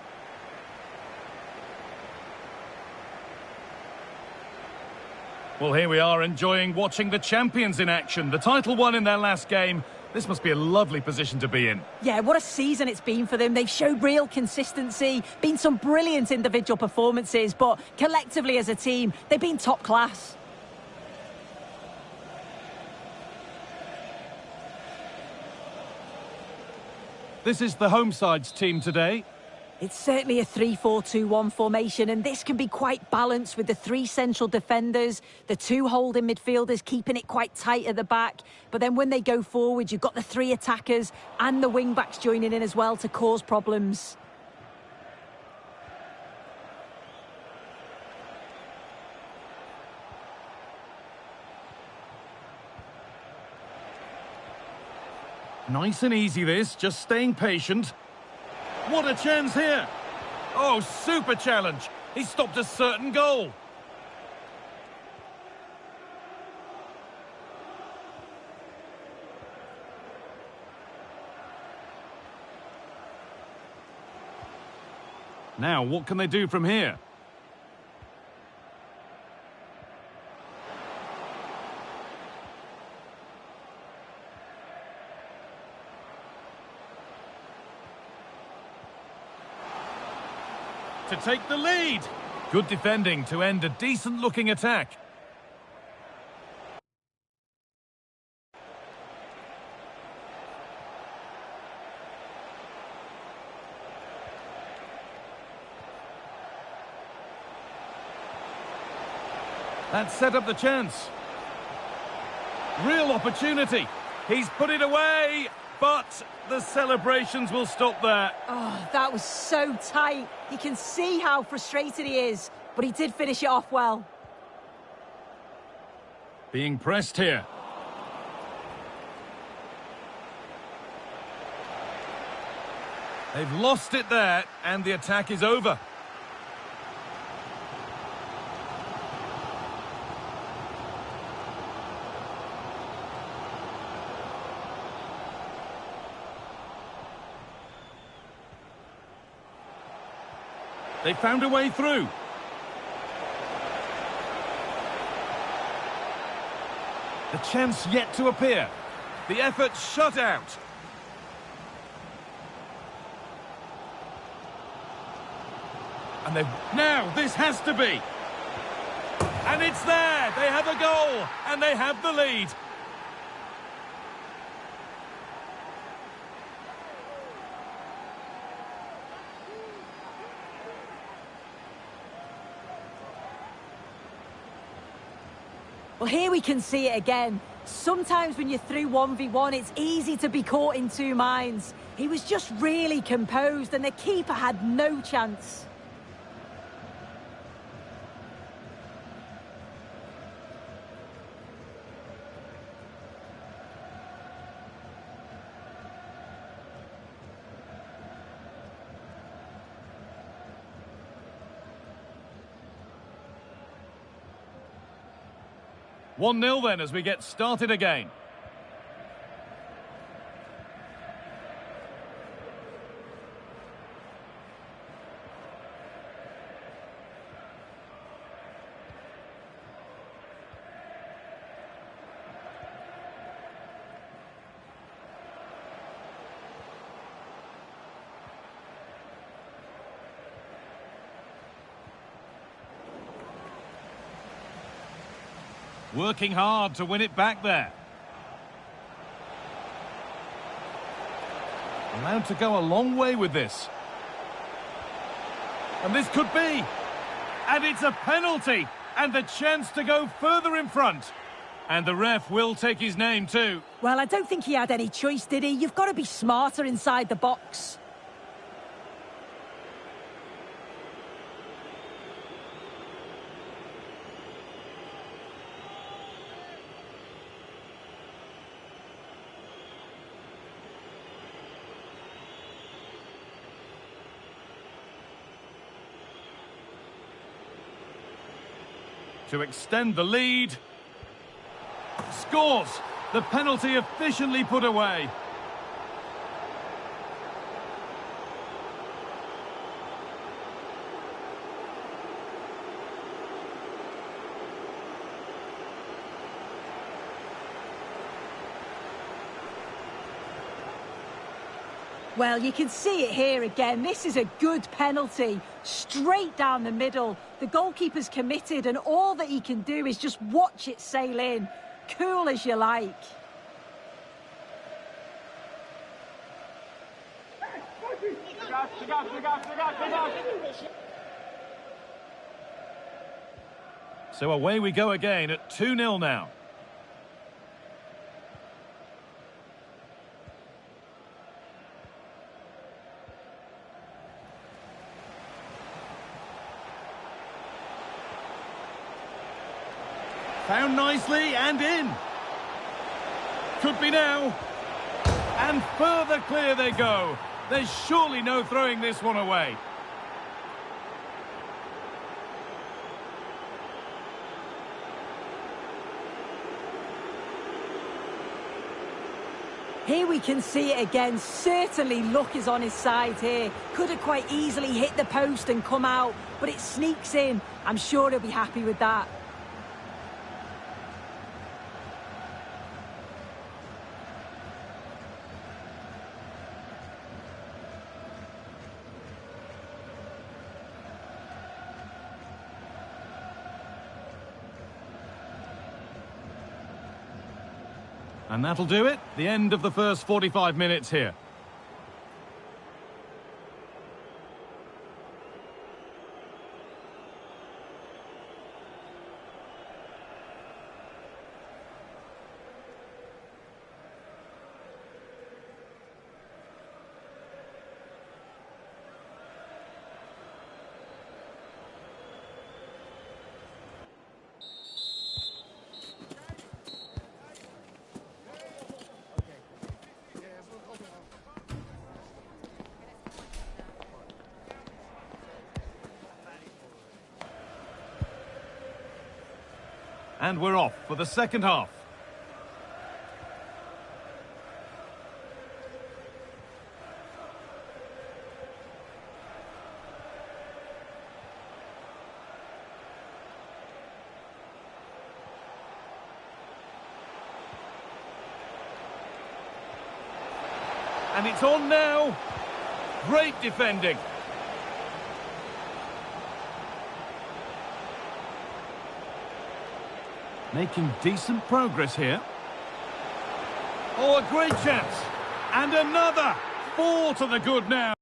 Well, here we are enjoying watching the champions in action. The title won in their last game. This must be a lovely position to be in. Yeah, what a season it's been for them. They've showed real consistency, been some brilliant individual performances, but collectively as a team, they've been top class. This is the home side's team today. It's certainly a 3-4-2-1 formation, and this can be quite balanced with the three central defenders, the two holding midfielders keeping it quite tight at the back. But then when they go forward, you've got the three attackers and the wing-backs joining in as well to cause problems. Nice and easy this, just staying patient. What a chance here! Oh, super challenge! He stopped a certain goal. Now, what can they do from here? To take the lead. Good defending to end a decent-looking attack. That set up the chance. Real opportunity. He's put it away, but the celebrations will stop there. Oh, that was so tight. You can see how frustrated he is, but he did finish it off well. Being pressed here. They've lost it there, and the attack is over. They found a way through. The chance yet to appear. The effort shut out. And now this has to be. And it's there. They have a goal and they have the lead. Well, here we can see it again. Sometimes when you're through 1v1, it's easy to be caught in two minds. He was just really composed and the keeper had no chance. One 0 then as we get started again. Working hard to win it back there. Allowed to go a long way with this. And this could be. And it's a penalty. And the chance to go further in front. And the ref will take his name too. Well, I don't think he had any choice, did he? You've got to be smarter inside the box. To extend the lead. Scores! The penalty efficiently put away. Well, you can see it here again. This is a good penalty. Straight down the middle. The goalkeeper's committed and all that he can do is just watch it sail in. Cool as you like. So away we go again at 2-0 now. Found nicely and in. Could be now. And further clear they go. There's surely no throwing this one away. Here we can see it again. Certainly luck is on his side here. Could have quite easily hit the post and come out, but it sneaks in. I'm sure he'll be happy with that. And that'll do it. The end of the first 45 minutes here. And we're off for the second half. And it's on now. Great defending. Making decent progress here. Oh, a great chance. And another. 4 to the good now.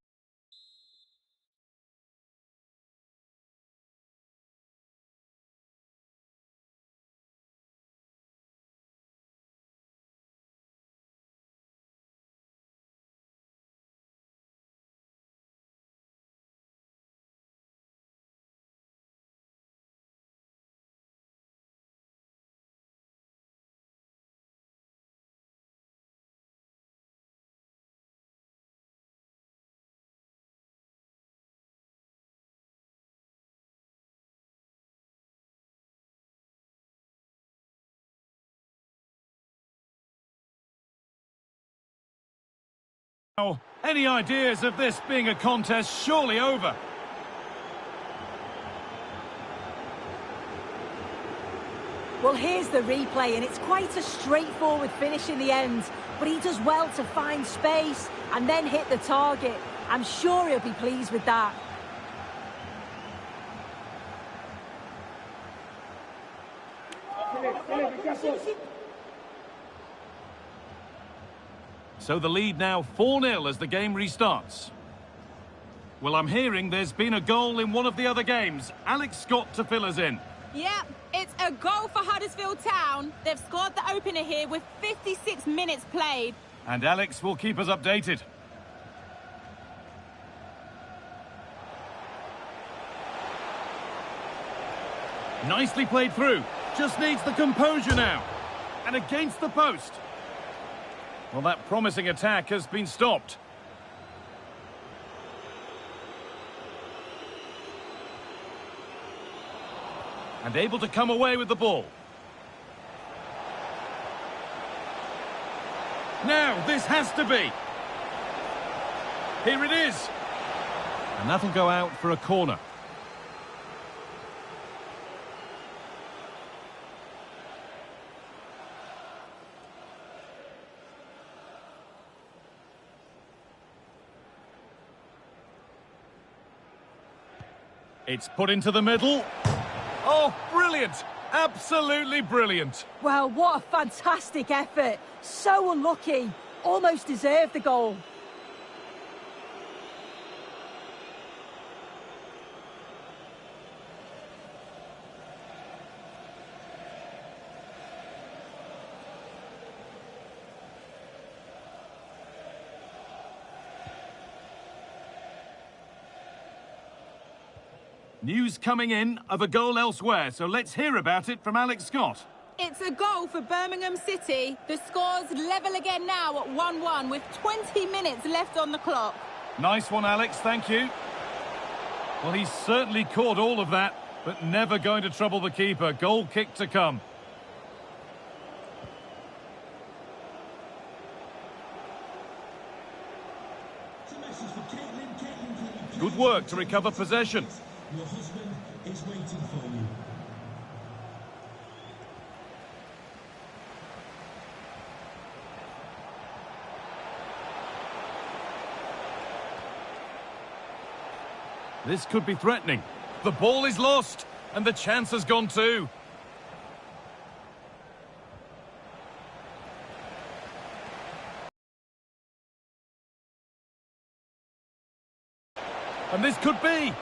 Any ideas of this being a contest surely over? Well, here's the replay, and it's quite a straightforward finish in the end. But he does well to find space and then hit the target. I'm sure he'll be pleased with that. So the lead now 4-0 as the game restarts. Well, I'm hearing there's been a goal in one of the other games. Alex Scott to fill us in. Yep, it's a goal for Huddersfield Town. They've scored the opener here with 56 minutes played. And Alex will keep us updated. Nicely played through. Just needs the composure now. And against the post. Well, that promising attack has been stopped. And able to come away with the ball. Now, this has to be. Here it is. And that'll go out for a corner. It's put into the middle. Oh, brilliant! Absolutely brilliant. Well, what a fantastic effort. So unlucky. Almost deserved the goal. News coming in of a goal elsewhere, so let's hear about it from Alex Scott. It's a goal for Birmingham City. The score's level again now at 1-1 with 20 minutes left on the clock. Nice one, Alex, thank you. Well, he's certainly caught all of that, but never going to trouble the keeper. Goal kick to come. Good work to recover possession. Your husband is waiting for you. This could be threatening. The ball is lost, and the chance has gone too. And this could be.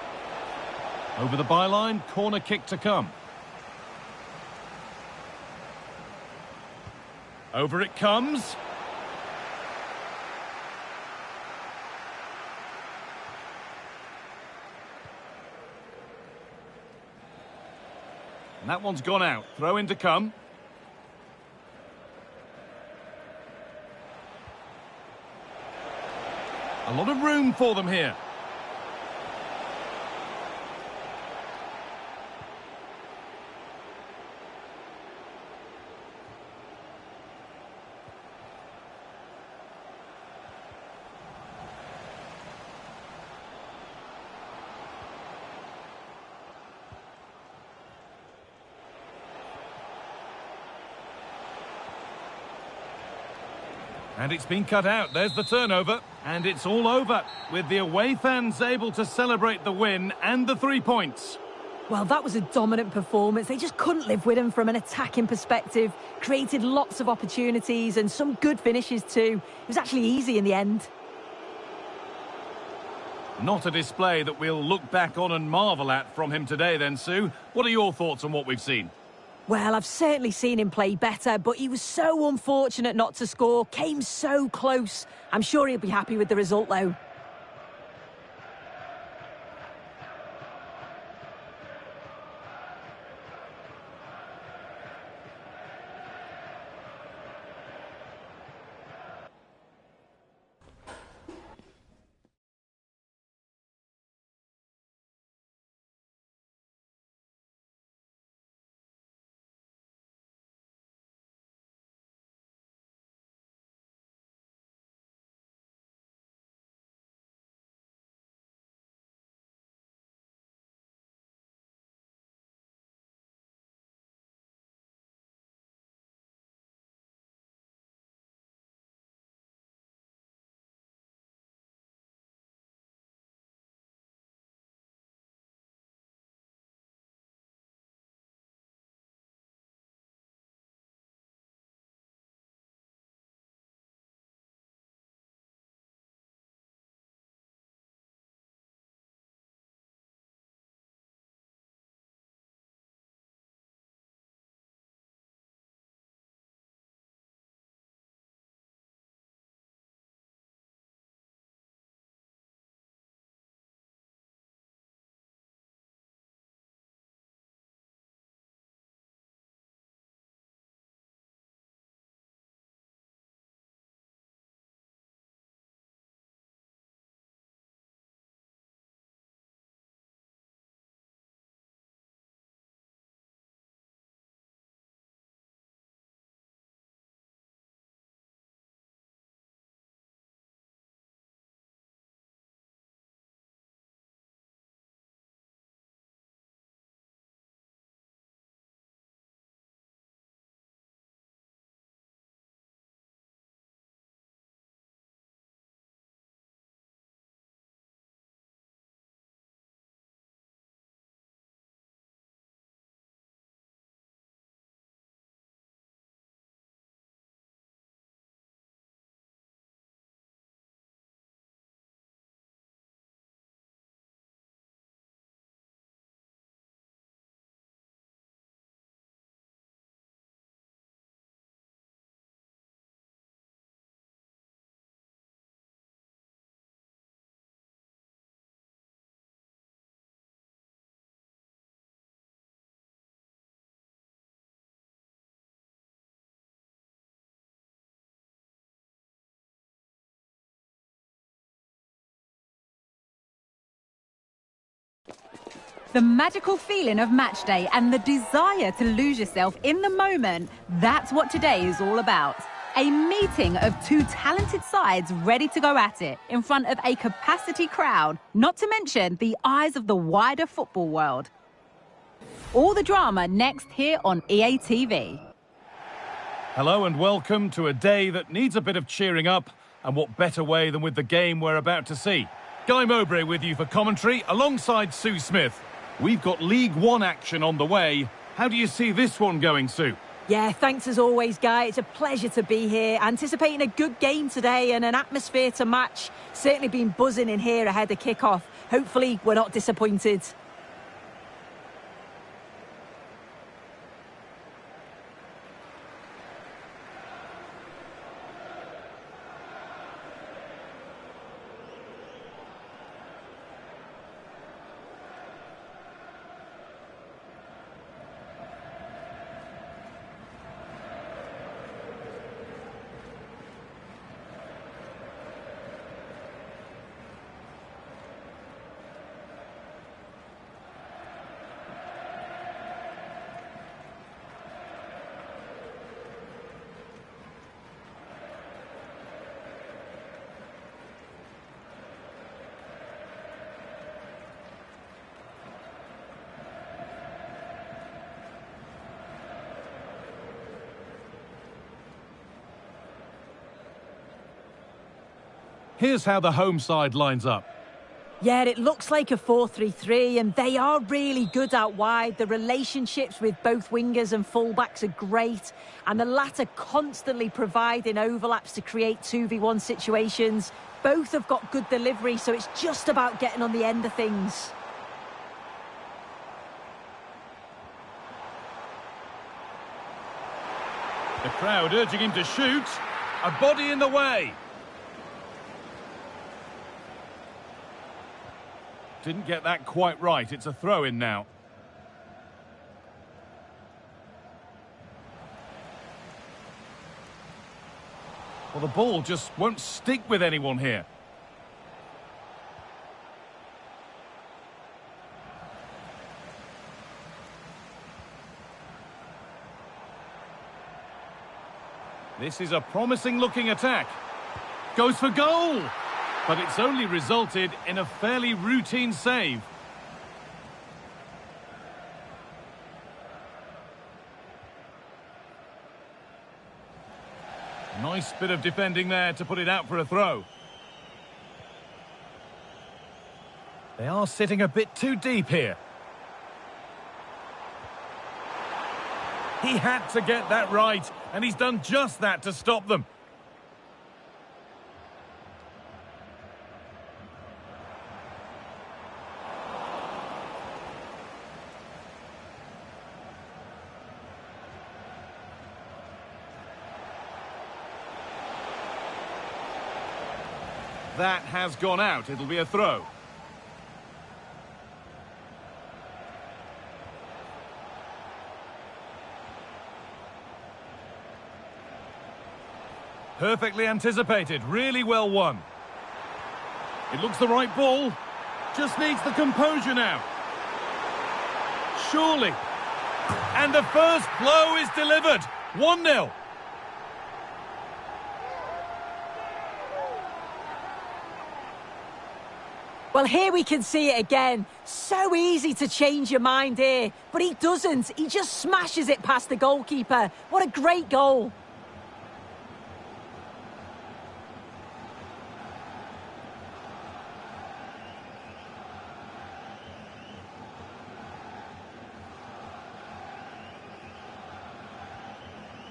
Over the byline, corner kick to come. Over it comes. And that one's gone out. Throw in to come. A lot of room for them here. And it's been cut out. There's the turnover. And it's all over, with the away fans able to celebrate the win and the 3 points. Well, that was a dominant performance. They just couldn't live with him from an attacking perspective. Created lots of opportunities and some good finishes too. It was actually easy in the end. Not a display that we'll look back on and marvel at from him today then, Sue. What are your thoughts on what we've seen? Well, I've certainly seen him play better, but he was so unfortunate not to score. Came so close. I'm sure he'll be happy with the result, though. The magical feeling of match day and the desire to lose yourself in the moment, that's what today is all about. A meeting of two talented sides ready to go at it in front of a capacity crowd, not to mention the eyes of the wider football world. All the drama next here on EA TV. Hello and welcome to a day that needs a bit of cheering up, and what better way than with the game we're about to see. Guy Mowbray with you for commentary alongside Sue Smith. We've got League One action on the way. How do you see this one going, Sue? Yeah, thanks as always, Guy. It's a pleasure to be here. Anticipating a good game today and an atmosphere to match. Certainly been buzzing in here ahead of kick-off. Hopefully we're not disappointed. Here's how the home side lines up. Yeah, it looks like a 4-3-3, and they are really good out wide. The relationships with both wingers and fullbacks are great, and the latter constantly providing overlaps to create 2v1 situations. Both have got good delivery, so it's just about getting on the end of things. The crowd urging him to shoot. A body in the way. Didn't get that quite right. It's a throw-in now. Well, the ball just won't stick with anyone here. This is a promising-looking attack. Goes for goal! But it's only resulted in a fairly routine save. Nice bit of defending there to put it out for a throw. They are sitting a bit too deep here. He had to get that right, and he's done just that to stop them. That has gone out. It'll be a throw. Perfectly anticipated. Really well won. It looks the right ball. Just needs the composure now. Surely. And the first blow is delivered. 1-0. Well, here we can see it again. So easy to change your mind here, but he doesn't. He just smashes it past the goalkeeper. What a great goal.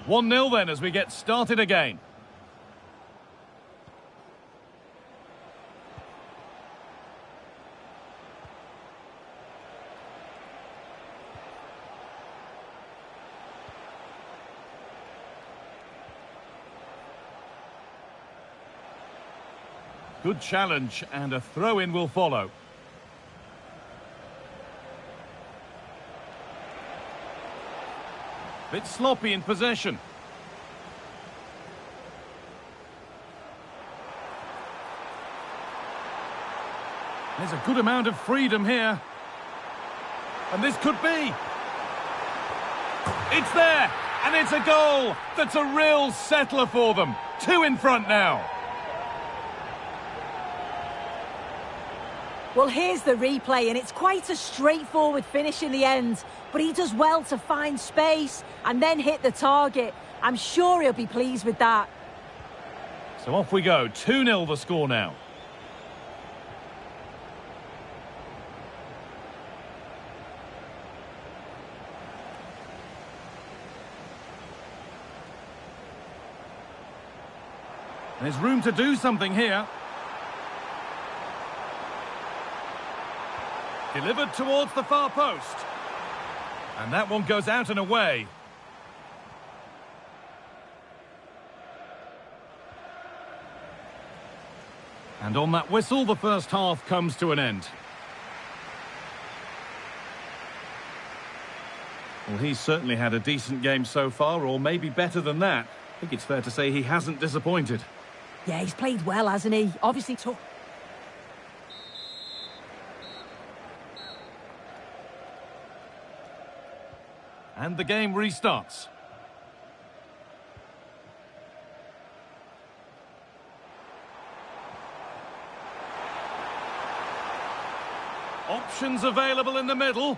One 1-0 then as we get started again. Good challenge, and a throw-in will follow. Bit sloppy in possession. There's a good amount of freedom here. And this could be. It's there, and it's a goal. That's a real settler for them. 2 in front now. Well, here's the replay, and it's quite a straightforward finish in the end. But he does well to find space and then hit the target. I'm sure he'll be pleased with that. So off we go. 2-0 the score now. There's room to do something here. Delivered towards the far post. And that one goes out and away. And on that whistle, the first half comes to an end. Well, he's certainly had a decent game so far, or maybe better than that. I think it's fair to say he hasn't disappointed. Yeah, he's played well, hasn't he? Obviously took... And the game restarts. Options available in the middle.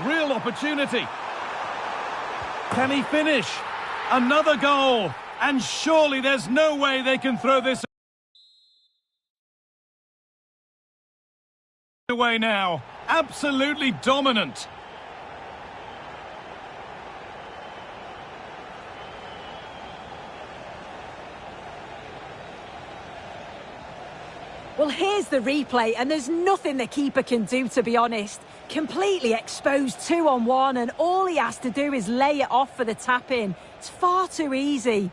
Real opportunity. Can he finish? Another goal. And surely there's no way they can throw this away now. Absolutely dominant. Well, here's the replay, and there's nothing the keeper can do, to be honest. Completely exposed 2-on-1, and all he has to do is lay it off for the tap-in. It's far too easy.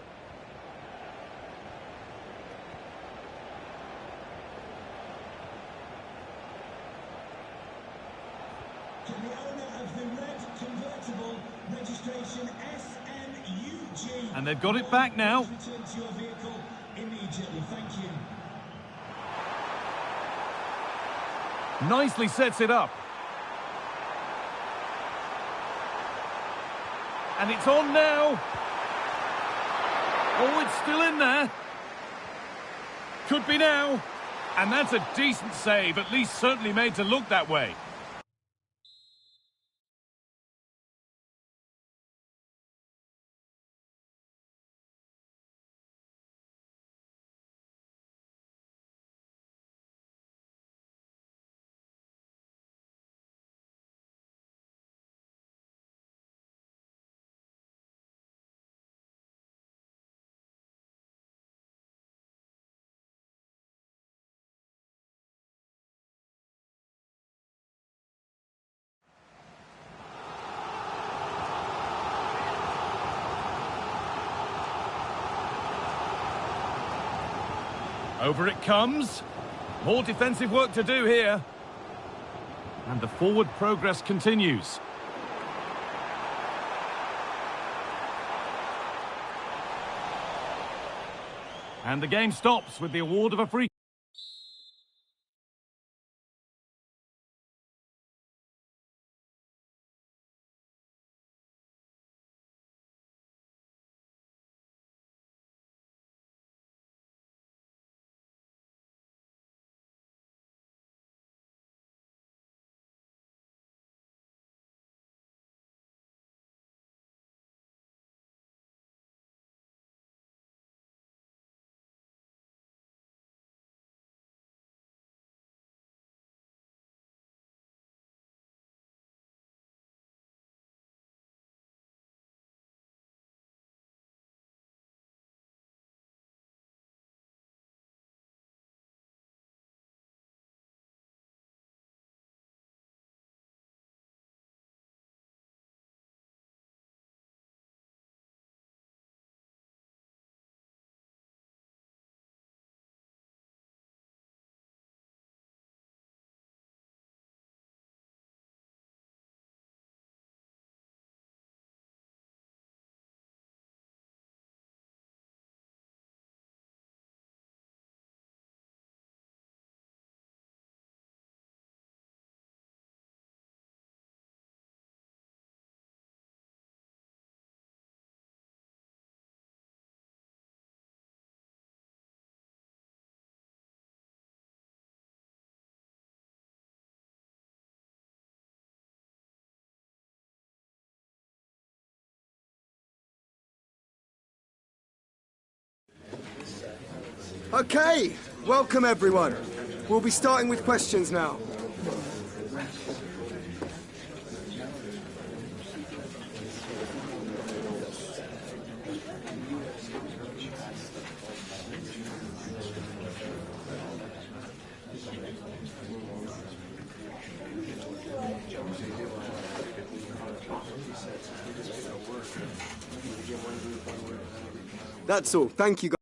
To the owner of the red convertible, registration SNUG. And they've got it back now. Return to your vehicle immediately. Thank you. Nicely sets it up. And it's on now. Oh, it's still in there. Could be now. And that's a decent save, at least certainly made to look that way. Over it comes. More defensive work to do here. And the forward progress continues. And the game stops with the award of a free Okay, welcome everyone. We'll be starting with questions now. That's all. Thank you, guys.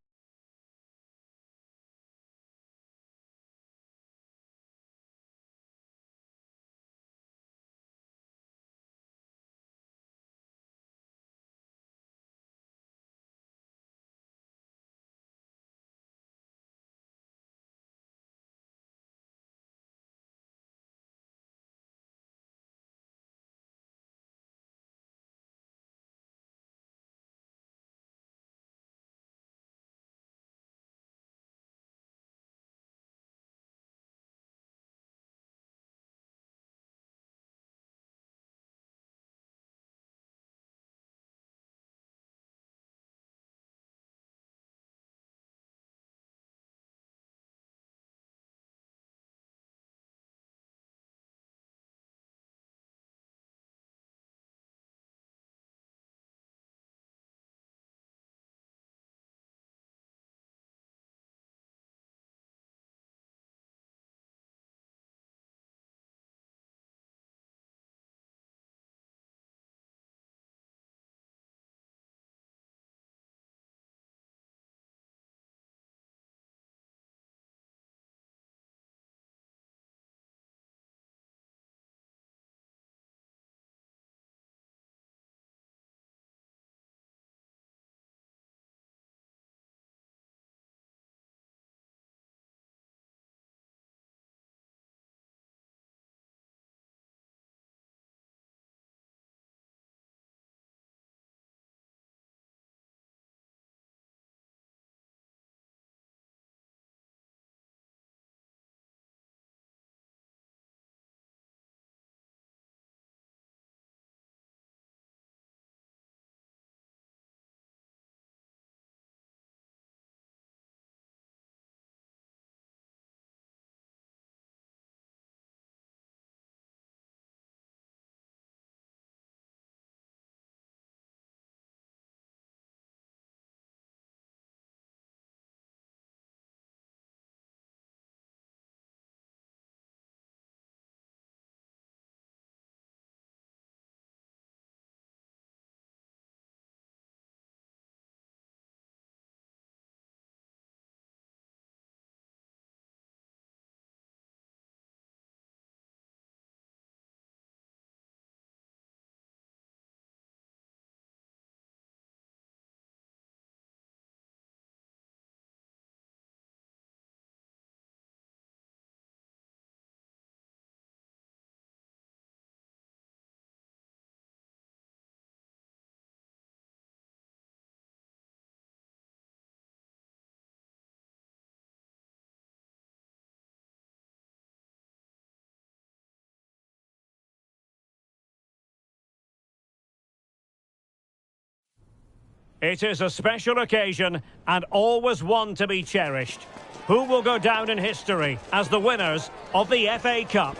It is a special occasion and always one to be cherished. Who will go down in history as the winners of the FA Cup?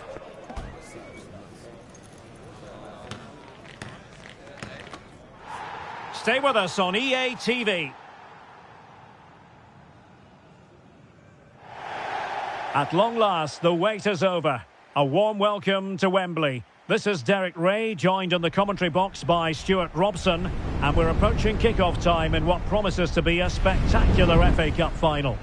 Stay with us on EA TV. At long last, the wait is over. A warm welcome to Wembley. This is Derek Ray, joined in the commentary box by Stuart Robson, and we're approaching kick-off time in what promises to be a spectacular FA Cup final.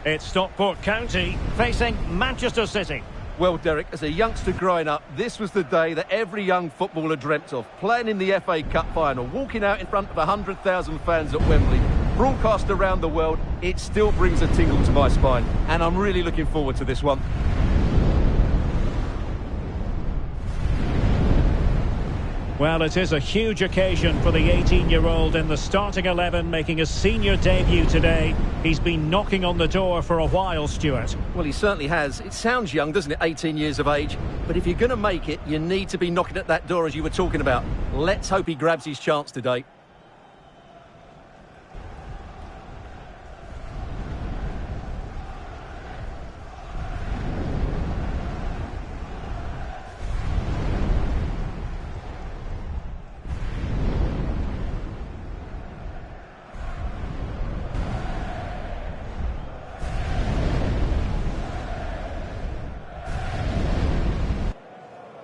It's Stockport County facing Manchester City. Well, Derek, as a youngster growing up, this was the day that every young footballer dreamt of. Playing in the FA Cup final, walking out in front of 100,000 fans at Wembley, broadcast around the world, it still brings a tingle to my spine. And I'm really looking forward to this one. Well, it is a huge occasion for the 18-year-old in the starting 11, making his senior debut today. He's been knocking on the door for a while, Stuart. Well, he certainly has. It sounds young, doesn't it, 18 years of age? But if you're going to make it, you need to be knocking at that door as you were talking about. Let's hope he grabs his chance today.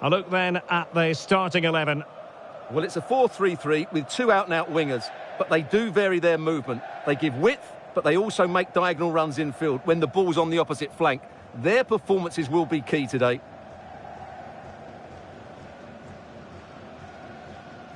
A look then at the starting 11. Well, it's a 4-3-3 with two out-and-out wingers, but they do vary their movement. They give width, but they also make diagonal runs infield when the ball's on the opposite flank. Their performances will be key today.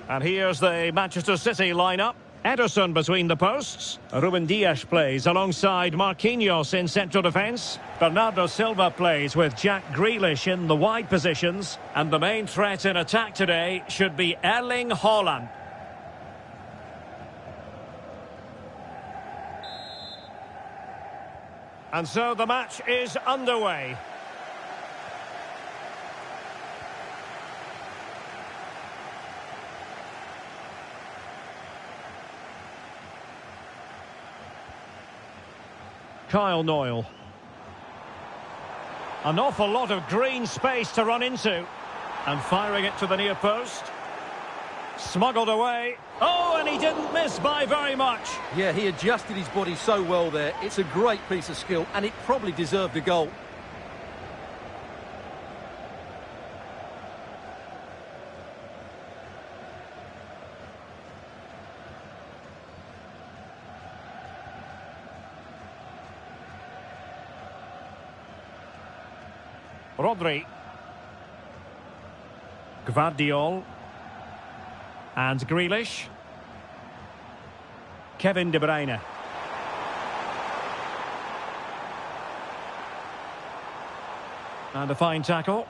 And here's the Manchester City lineup. Ederson between the posts. Ruben Dias plays alongside Marquinhos in central defence. Bernardo Silva plays with Jack Grealish in the wide positions. And the main threat in attack today should be Erling Haaland. And so the match is underway. Kyle Noyle. An awful lot of green space to run into. And firing it to the near post. Smuggled away. Oh, and he didn't miss by very much. Yeah, he adjusted his body so well there. It's a great piece of skill, and it probably deserved a goal. Rodri. Gvardiol. And Grealish. Kevin De Bruyne. And a fine tackle.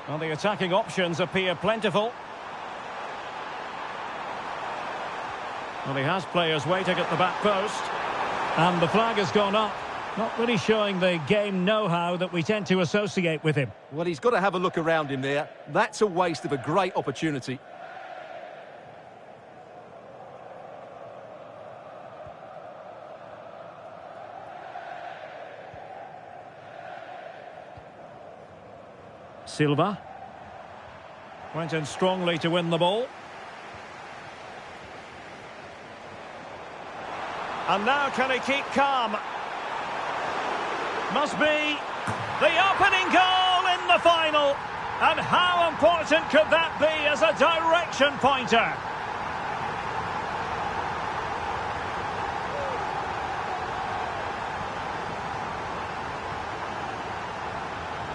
Well, the attacking options appear plentiful. Well, he has players waiting at the back post. And the flag has gone up. Not really showing the game know-how that we tend to associate with him. Well, he's got to have a look around him there. That's a waste of a great opportunity. Silva. Went in strongly to win the ball. And now can he keep calm? Must be the opening goal in the final. And how important could that be as a direction pointer?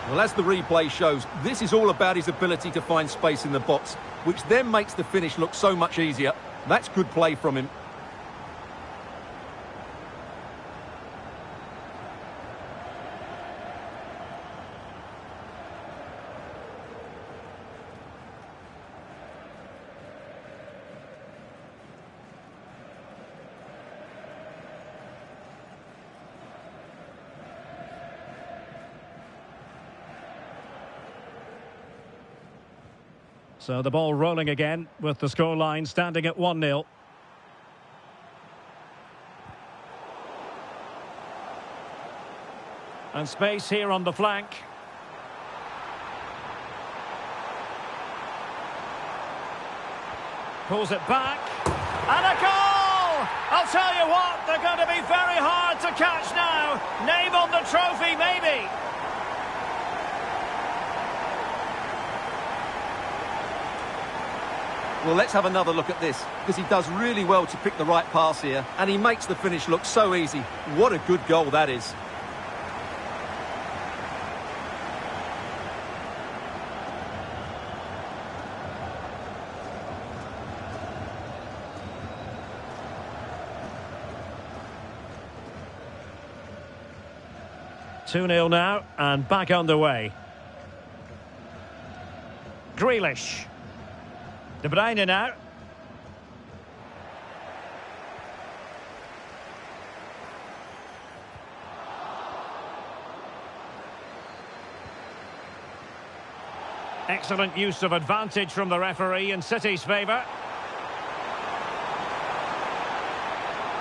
Well, as the replay shows, this is all about his ability to find space in the box, which then makes the finish look so much easier. That's good play from him. So the ball rolling again with the scoreline standing at 1-0. And space here on the flank. Pulls it back. And a goal! I'll tell you what, they're going to be very hard to catch now. Name on the trophy, maybe. Well, let's have another look at this, because he does really well to pick the right pass here, and he makes the finish look so easy. What a good goal that is. Two-nil now, and back underway. Grealish. De Bruyne now. Excellent use of advantage from the referee in City's favour.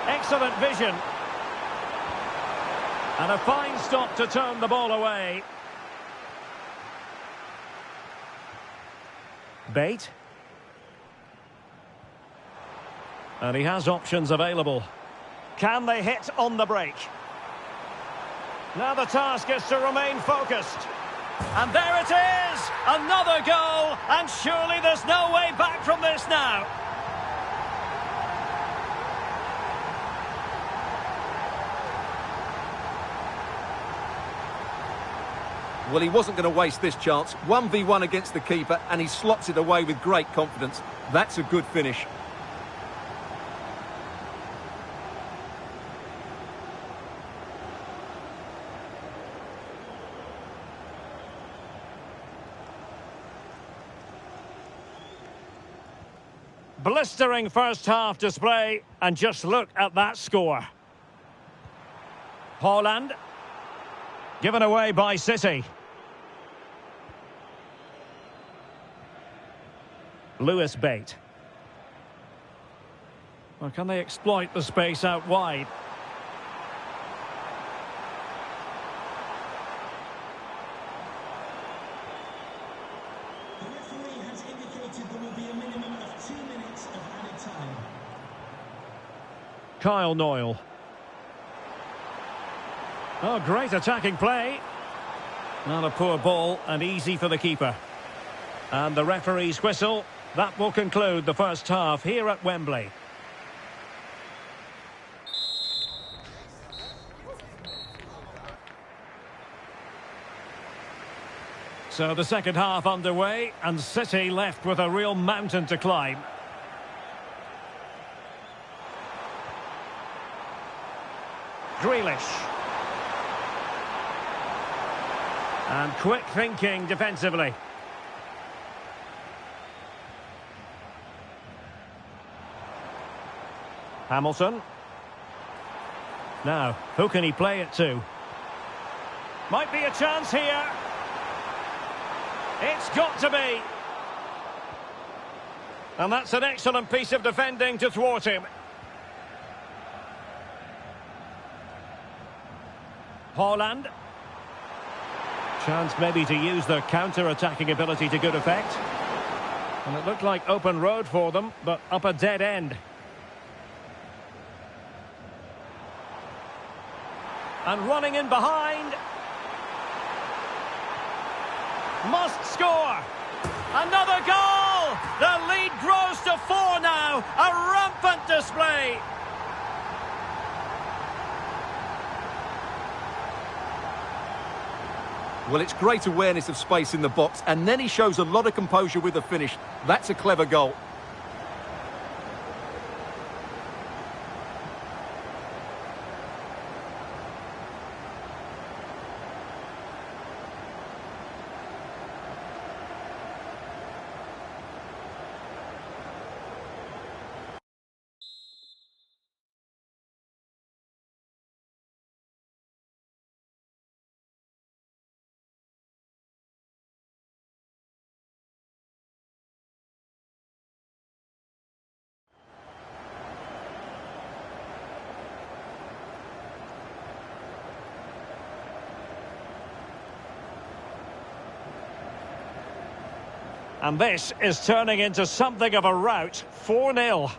Excellent vision. And a fine stop to turn the ball away. Bate. And he has options available. Can they hit on the break? Now the task is to remain focused. And there it is! Another goal! And surely there's no way back from this now. Well, he wasn't going to waste this chance. 1v1 against the keeper, and he slots it away with great confidence. That's a good finish. Blistering first half display, and just look at that score. Haaland. Given away by City. Lewis Bate. Well, can they exploit the space out wide? The referee has indicated there will be a minimum of 2 minutes of added time. Kyle Noyle. Oh, great attacking play. Not a poor ball and easy for the keeper. And the referee's whistle. That will conclude the first half here at Wembley. So the second half underway, and City left with a real mountain to climb. Grealish. And quick thinking defensively. Hamilton. Now, who can he play it to? Might be a chance here. It's got to be. And that's an excellent piece of defending to thwart him. Haaland. Chance maybe to use their counter-attacking ability to good effect. And it looked like open road for them, but up a dead end. And running in behind. Must score. Another goal! The lead grows to 4 now. A rampant display. Well, it's great awareness of space in the box, and then he shows a lot of composure with the finish. That's a clever goal. And this is turning into something of a rout. 4-0.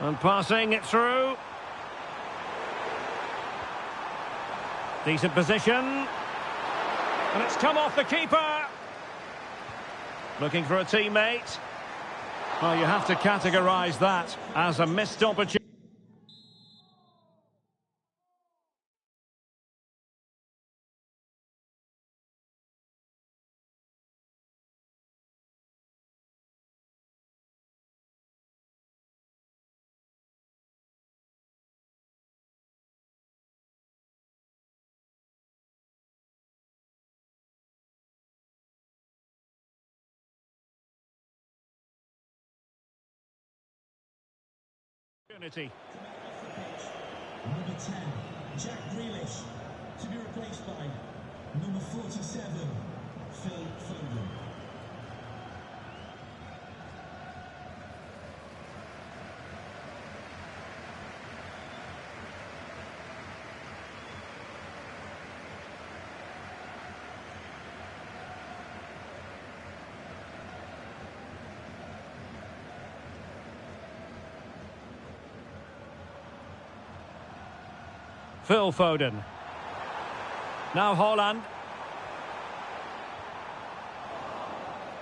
And passing it through. Decent position. And it's come off the keeper. Looking for a teammate. Well, you have to categorise that as a missed opportunity. Opportunity. Number 10, Jack Grealish, to be replaced by number 47, Phil Foden. Phil Foden. Now Haaland.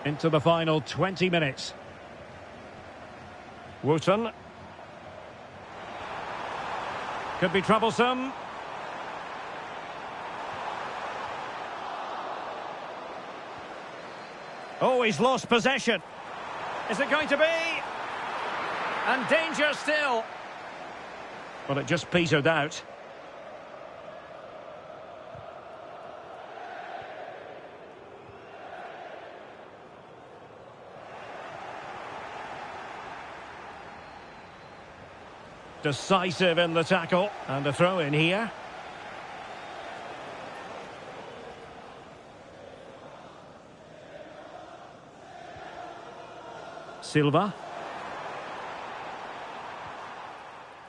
Into the final 20 minutes. Wooten. Could be troublesome. Oh, he's lost possession. Is it going to be? And danger still. Well, it just petered out. Decisive in the tackle. And a throw in here. Silva.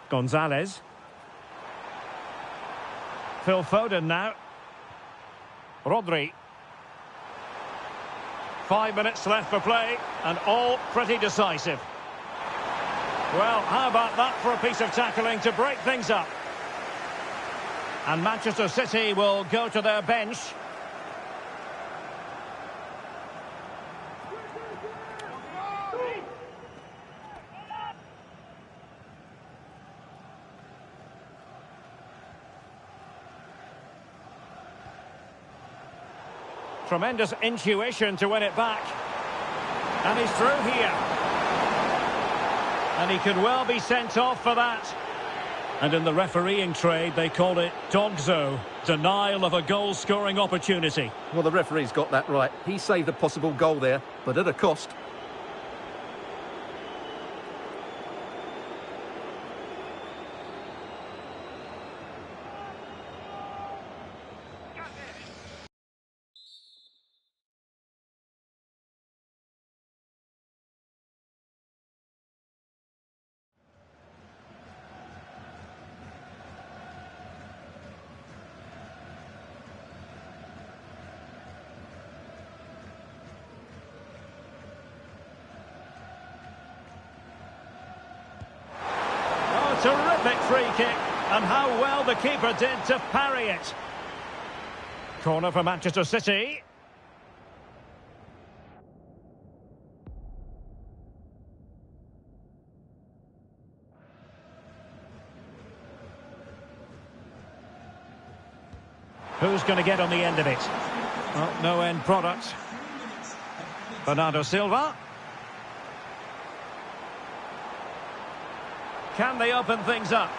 Gonzalez. Phil Foden now. Rodri. 5 minutes left for play, and all pretty decisive. Well, how about that for a piece of tackling to break things up? And Manchester City will go to their bench. Tremendous intuition to win it back. And he's through here. And he could well be sent off for that. And in the refereeing trade, they call it dogzo, denial of a goal-scoring opportunity. Well, the referee's got that right. He saved a possible goal there, but at a cost. Terrific free kick, and how well the keeper did to parry it. Corner for Manchester City. Who's going to get on the end of it? Well, no end product. Bernardo Silva. Can they open things up?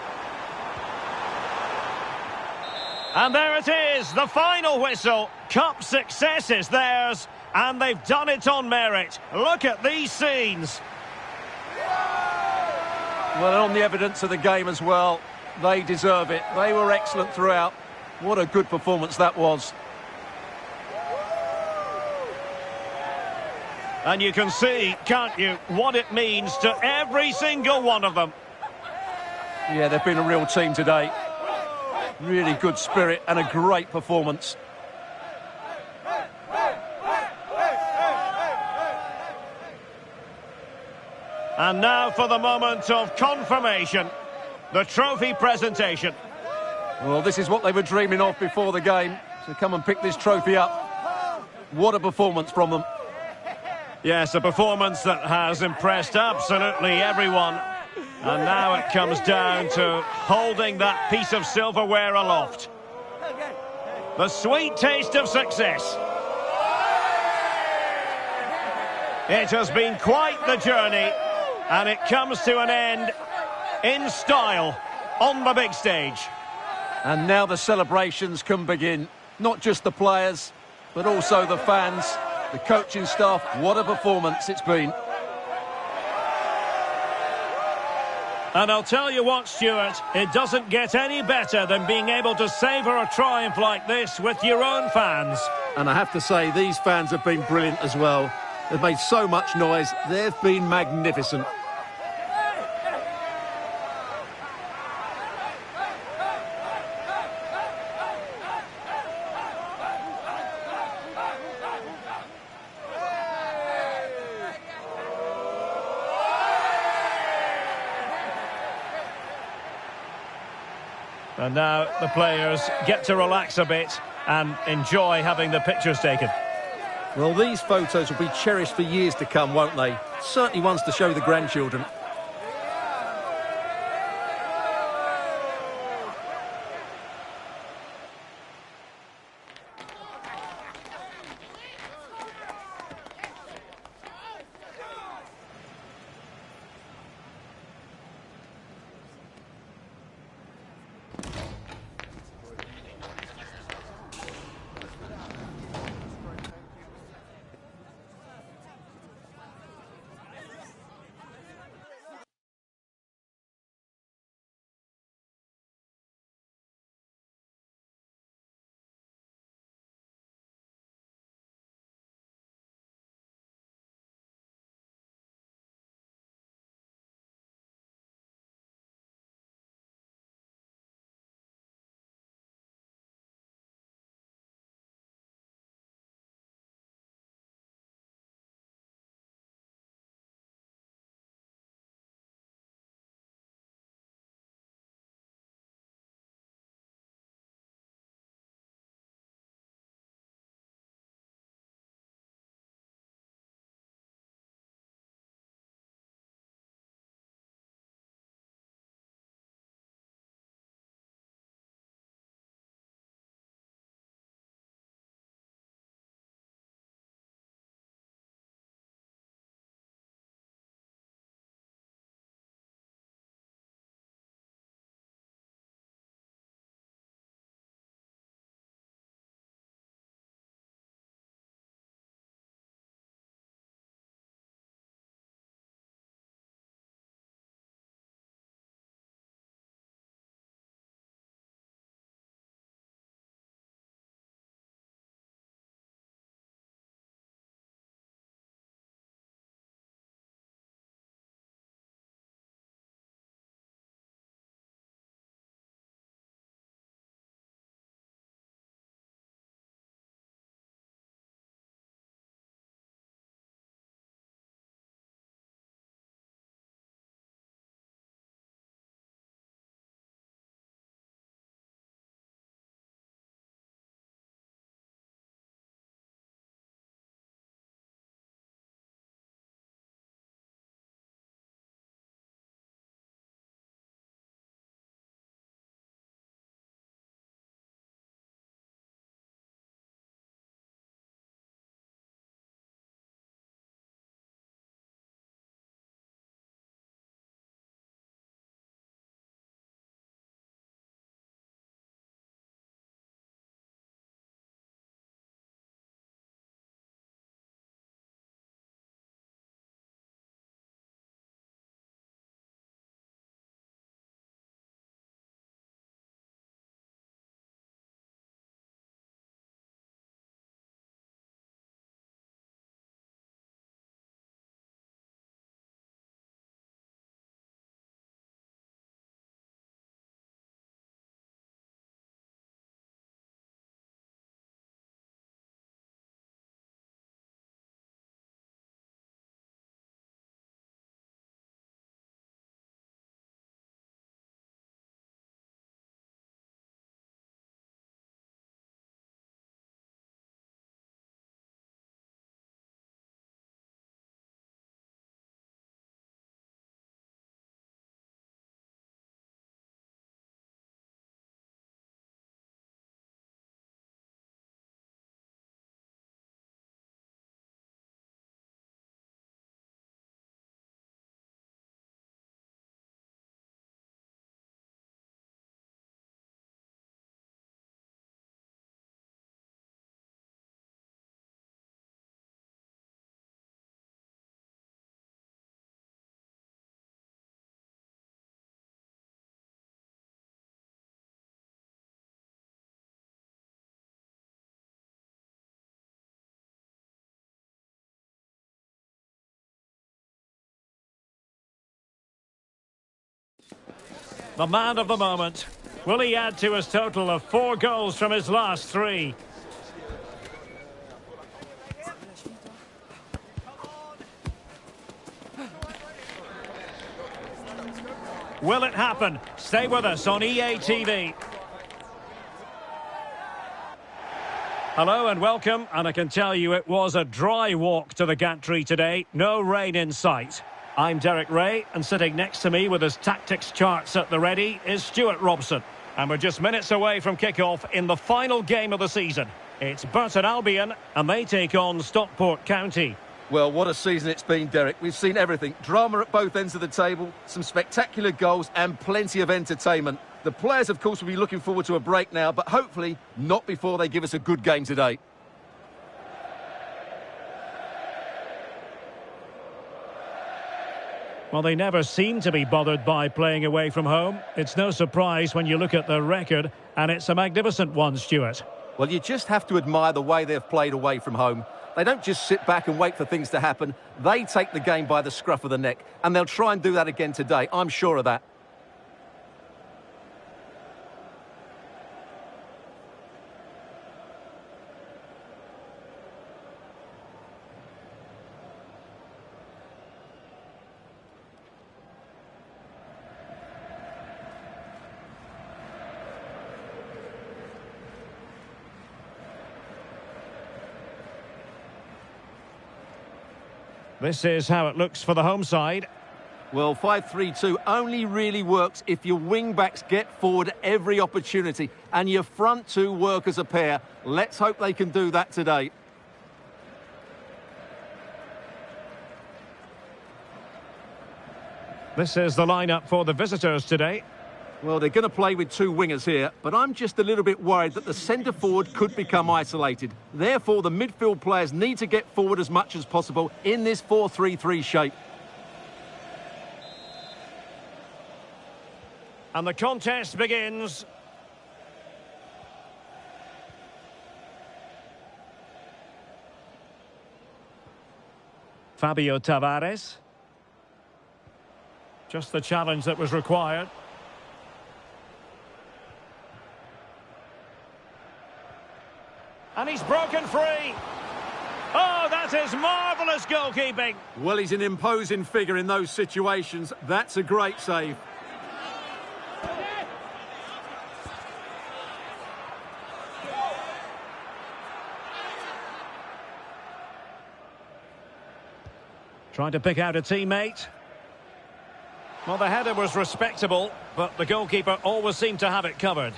And there it is, the final whistle. Cup success is theirs, and they've done it on merit. Look at these scenes. Well, on the evidence of the game as well, they deserve it. They were excellent throughout. What a good performance that was. And you can see, can't you, what it means to every single one of them. Yeah, they've been a real team today. Really good spirit and a great performance. And now for the moment of confirmation. The trophy presentation. Well, this is what they were dreaming of before the game. To come and pick this trophy up. What a performance from them. Yes, a performance that has impressed absolutely everyone. And now it comes down to holding that piece of silverware aloft. The sweet taste of success. It has been quite the journey, and it comes to an end in style on the big stage. And now the celebrations can begin. Not just the players, but also the fans, the coaching staff. What a performance it's been. And I'll tell you what, Stuart, it doesn't get any better than being able to savour a triumph like this with your own fans. And I have to say, these fans have been brilliant as well. They've made so much noise. They've been magnificent. And now the players get to relax a bit and enjoy having the pictures taken. Well, these photos will be cherished for years to come, won't they? Certainly ones to show the grandchildren. The man of the moment. Will he add to his total of 4 goals from his last 3? Will it happen? Stay with us on EA TV. Hello and welcome, and I can tell you it was a dry walk to the gantry today, no rain in sight. I'm Derek Ray, and sitting next to me with his tactics charts at the ready is Stuart Robson. And we're just minutes away from kick-off in the final game of the season. It's Burton Albion, and they take on Stockport County. Well, what a season it's been, Derek. We've seen everything. Drama at both ends of the table, some spectacular goals and plenty of entertainment. The players, of course, will be looking forward to a break now, but hopefully not before they give us a good game today. Well, they never seem to be bothered by playing away from home. It's no surprise when you look at their record, and it's a magnificent one, Stuart. Well, you just have to admire the way they've played away from home. They don't just sit back and wait for things to happen. They take the game by the scruff of the neck, and they'll try and do that again today. I'm sure of that. This is how it looks for the home side. Well, 5-3-2 only really works if your wing-backs get forward every opportunity and your front two work as a pair. Let's hope they can do that today. This is the lineup for the visitors today. Well, they're going to play with two wingers here, but I'm just a little bit worried that the centre-forward could become isolated. Therefore, the midfield players need to get forward as much as possible in this 4-3-3 shape. And the contest begins. Fabio Tavares. Just the challenge that was required. And he's broken free. Oh, that is marvellous goalkeeping. Well, he's an imposing figure in those situations. That's a great save. Trying to pick out a teammate. Well, the header was respectable, but the goalkeeper always seemed to have it covered.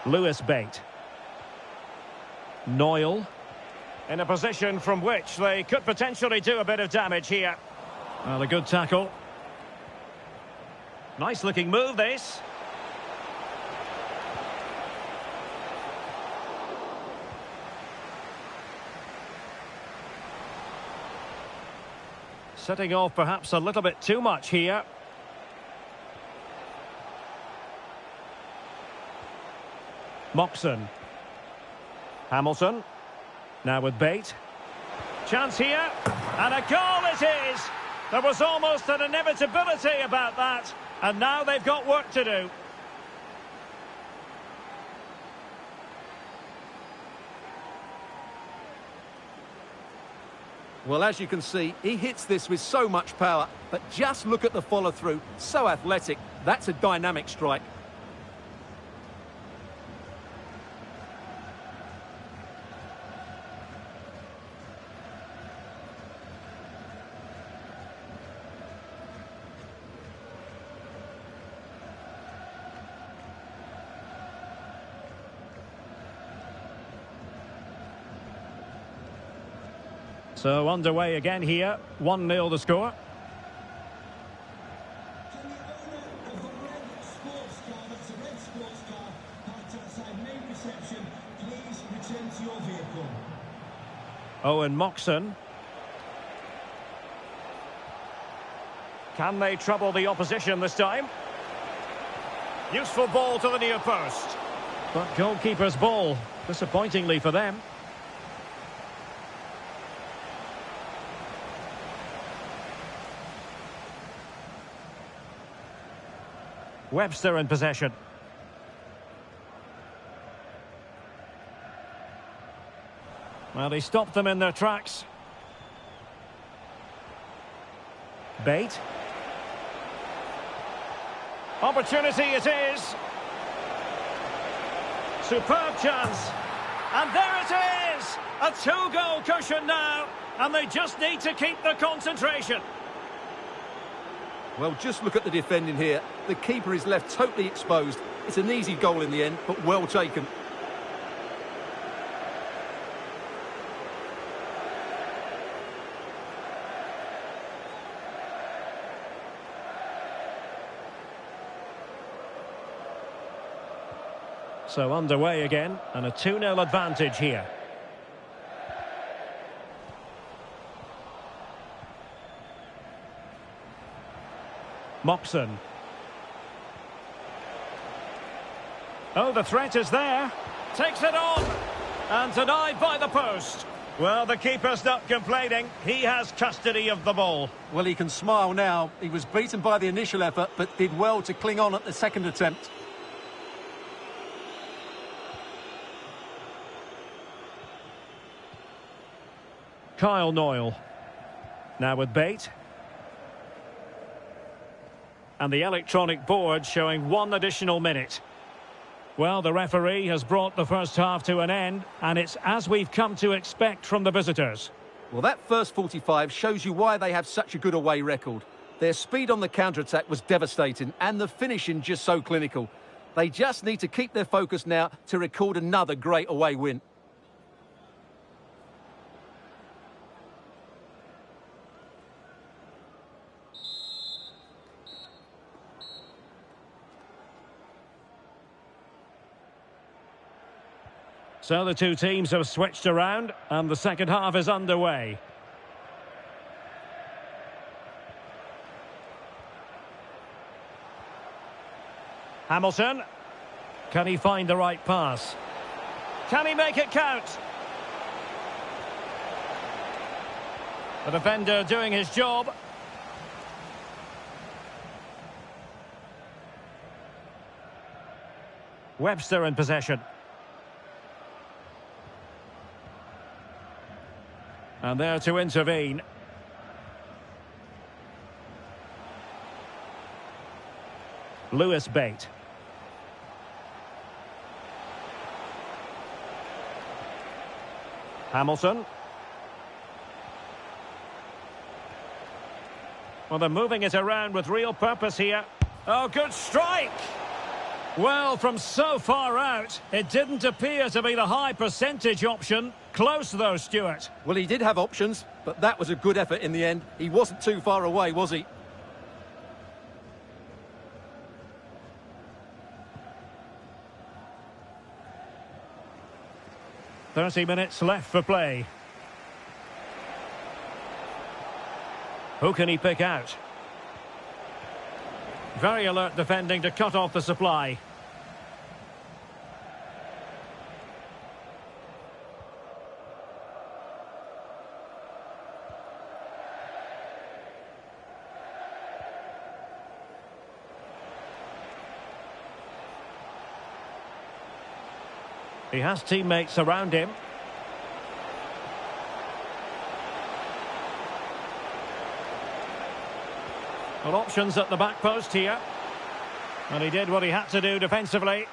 Lewis Bate. Noyle. In a position from which they could potentially do a bit of damage here. Well, a good tackle. Nice looking move, this. Setting off perhaps a little bit too much here. Moxon. Hamilton. Now with Bate. Chance here. And a goal it is. There was almost an inevitability about that. And now they've got work to do. Well, as you can see, he hits this with so much power. But just look at the follow-through. So athletic. That's a dynamic strike. So underway again here. 1-0 the score. Can the owner of the red sports car, that's a red sports car, parked outside main reception, please return to your vehicle? Owen Moxon. Can they trouble the opposition this time? Useful ball to the near post. But goalkeeper's ball, disappointingly for them. Webster in possession. Well, he stopped them in their tracks. Bate. Opportunity it is. Superb chance. And there it is! A 2-goal cushion now. And they just need to keep the concentration. Well, just look at the defending here. The keeper is left totally exposed. It's an easy goal in the end, but well taken. So underway again, and a 2-0 advantage here. Moxon. Oh, the threat is there. Takes it on. And denied by the post. Well, the keeper's not complaining. He has custody of the ball. Well, he can smile now. He was beaten by the initial effort, but did well to cling on at the second attempt. Kyle Noyle. Now with Bate. And the electronic board showing 1 additional minute. Well, the referee has brought the first half to an end, and it's as we've come to expect from the visitors. Well, that first 45 shows you why they have such a good away record. Their speed on the counter-attack was devastating, and the finishing just so clinical. They just need to keep their focus now to record another great away win. So the two teams have switched around, and the second half is underway. Hamilton. Can he find the right pass? Can he make it count? The defender doing his job. Webster in possession. And there to intervene. Lewis Bate. Hamilton. Well, they're moving it around with real purpose here. Oh, good strike! Well, from so far out, it didn't appear to be the high percentage option. Close, though, Stuart. Well, he did have options, but that was a good effort in the end. He wasn't too far away, was he? "30 minutes left for play. Who can he pick out? Very alert defending to cut off the supply. He has teammates around him. Well, options at the back post here. And he did what he had to do defensively.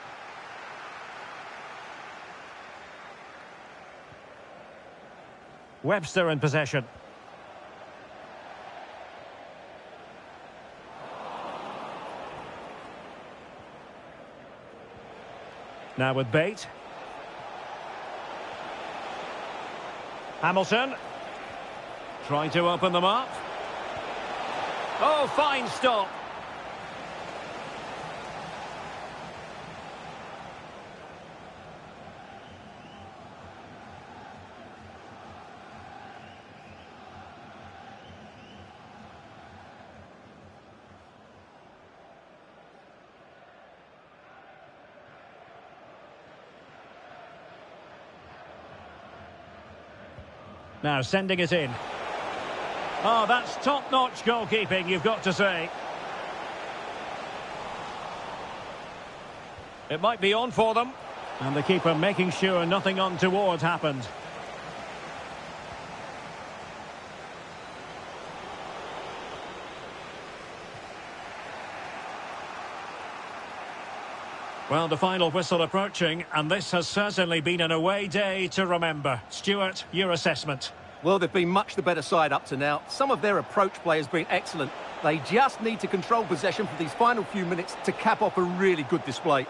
Webster in possession. Now with Bate. Hamilton. Trying to open them up. Oh, fine stop. Now sending it in. Oh, that's top-notch goalkeeping, you've got to say. It might be on for them. And the keeper making sure nothing untoward happened. Well, the final whistle approaching, and this has certainly been an away day to remember. Stuart, your assessment? Well, they've been much the better side up to now. Some of their approach play has been excellent. They just need to control possession for these final few minutes to cap off a really good display.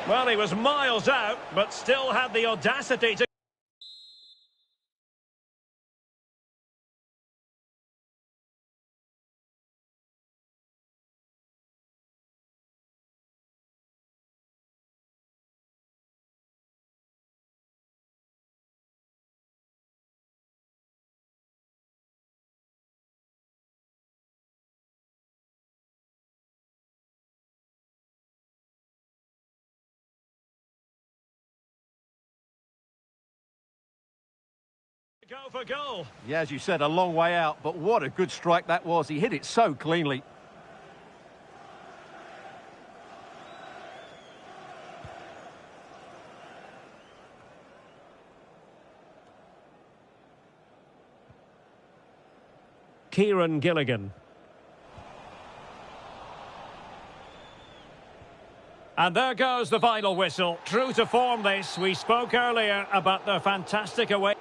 Well, he was miles out, but still had the audacity to... Go for goal. Yeah, as you said, a long way out, but what a good strike that was. He hit it so cleanly. Kieran Gilligan. And there goes the final whistle. True to form this, we spoke earlier about the fantastic away...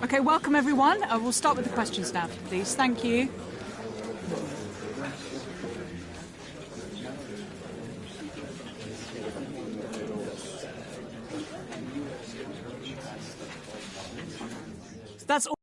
Okay, welcome everyone. We'll start with the questions now, please. Thank you. That's all.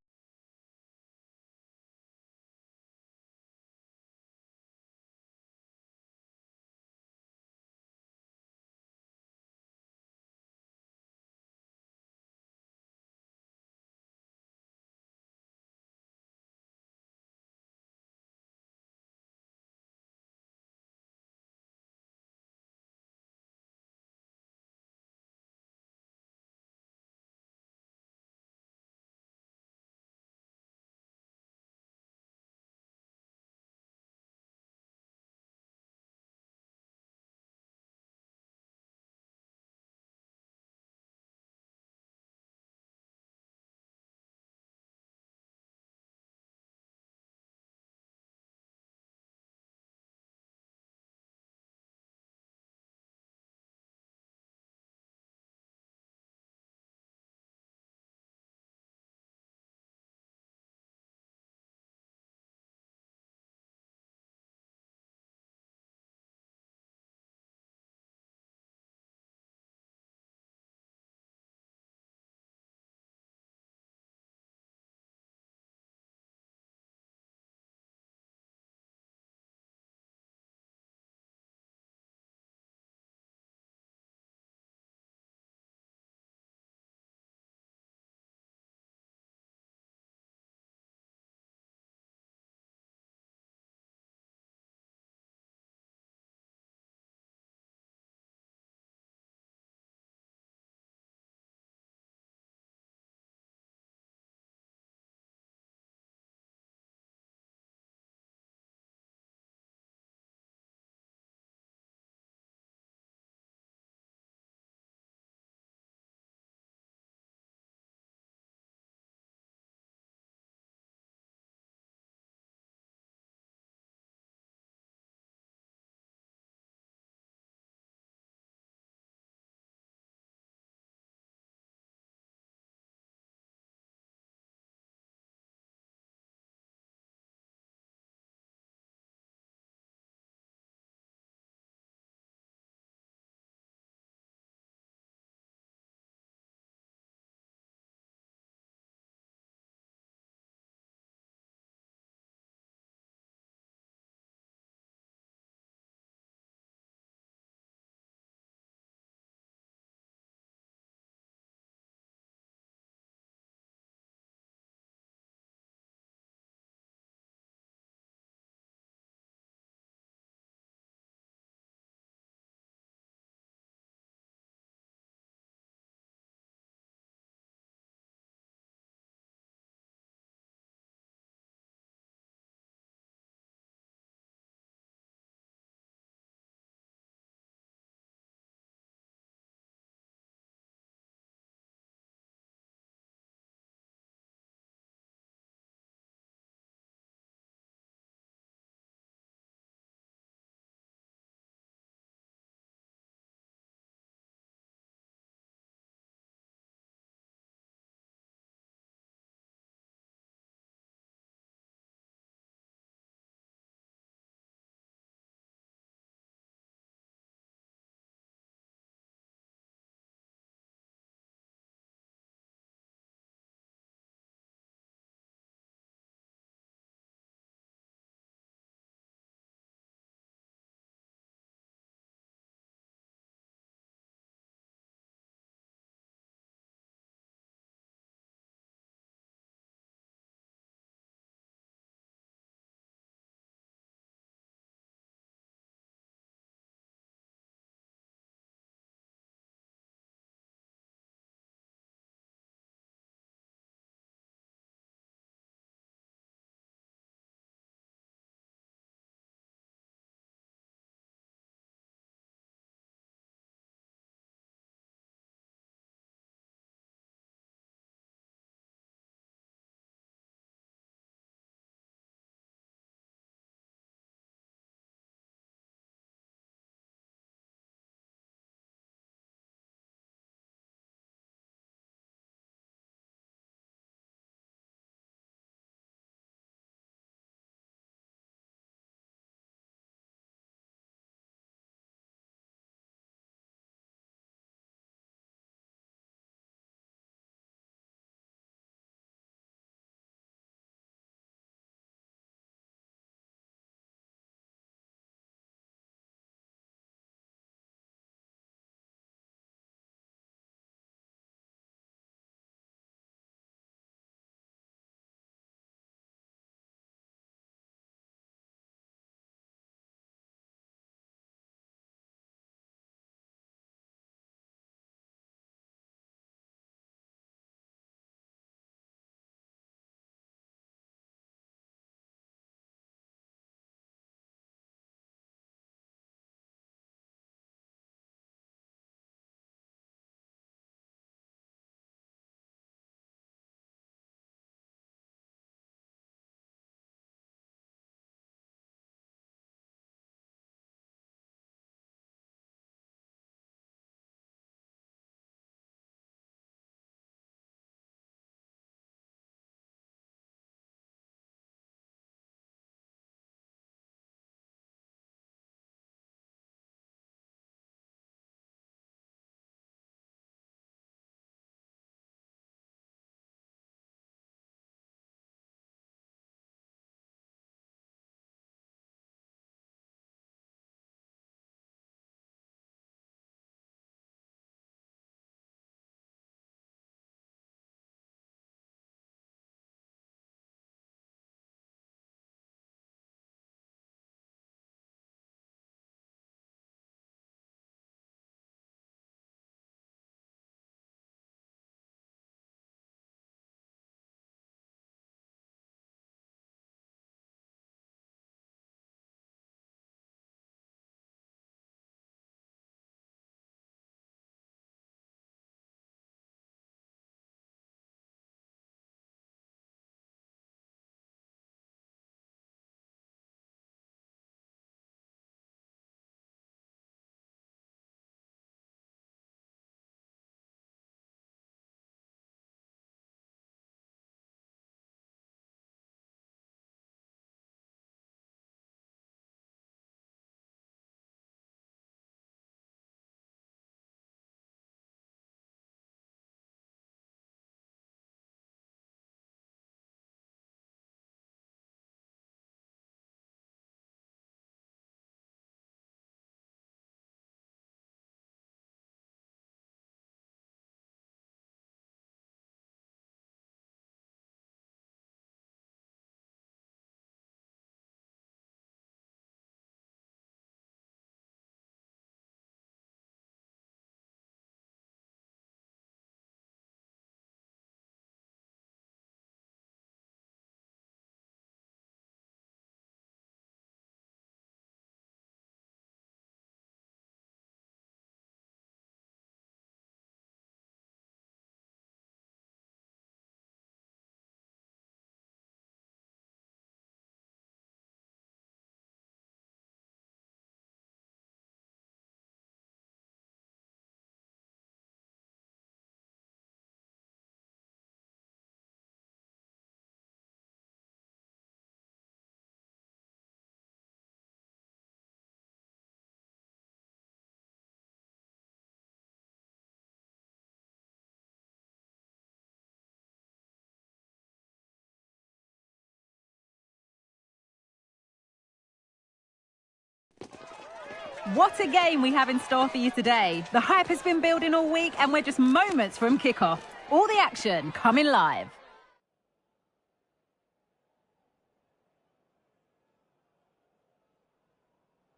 What a game we have in store for you today. The hype has been building all week and we're just moments from kickoff. All the action coming live.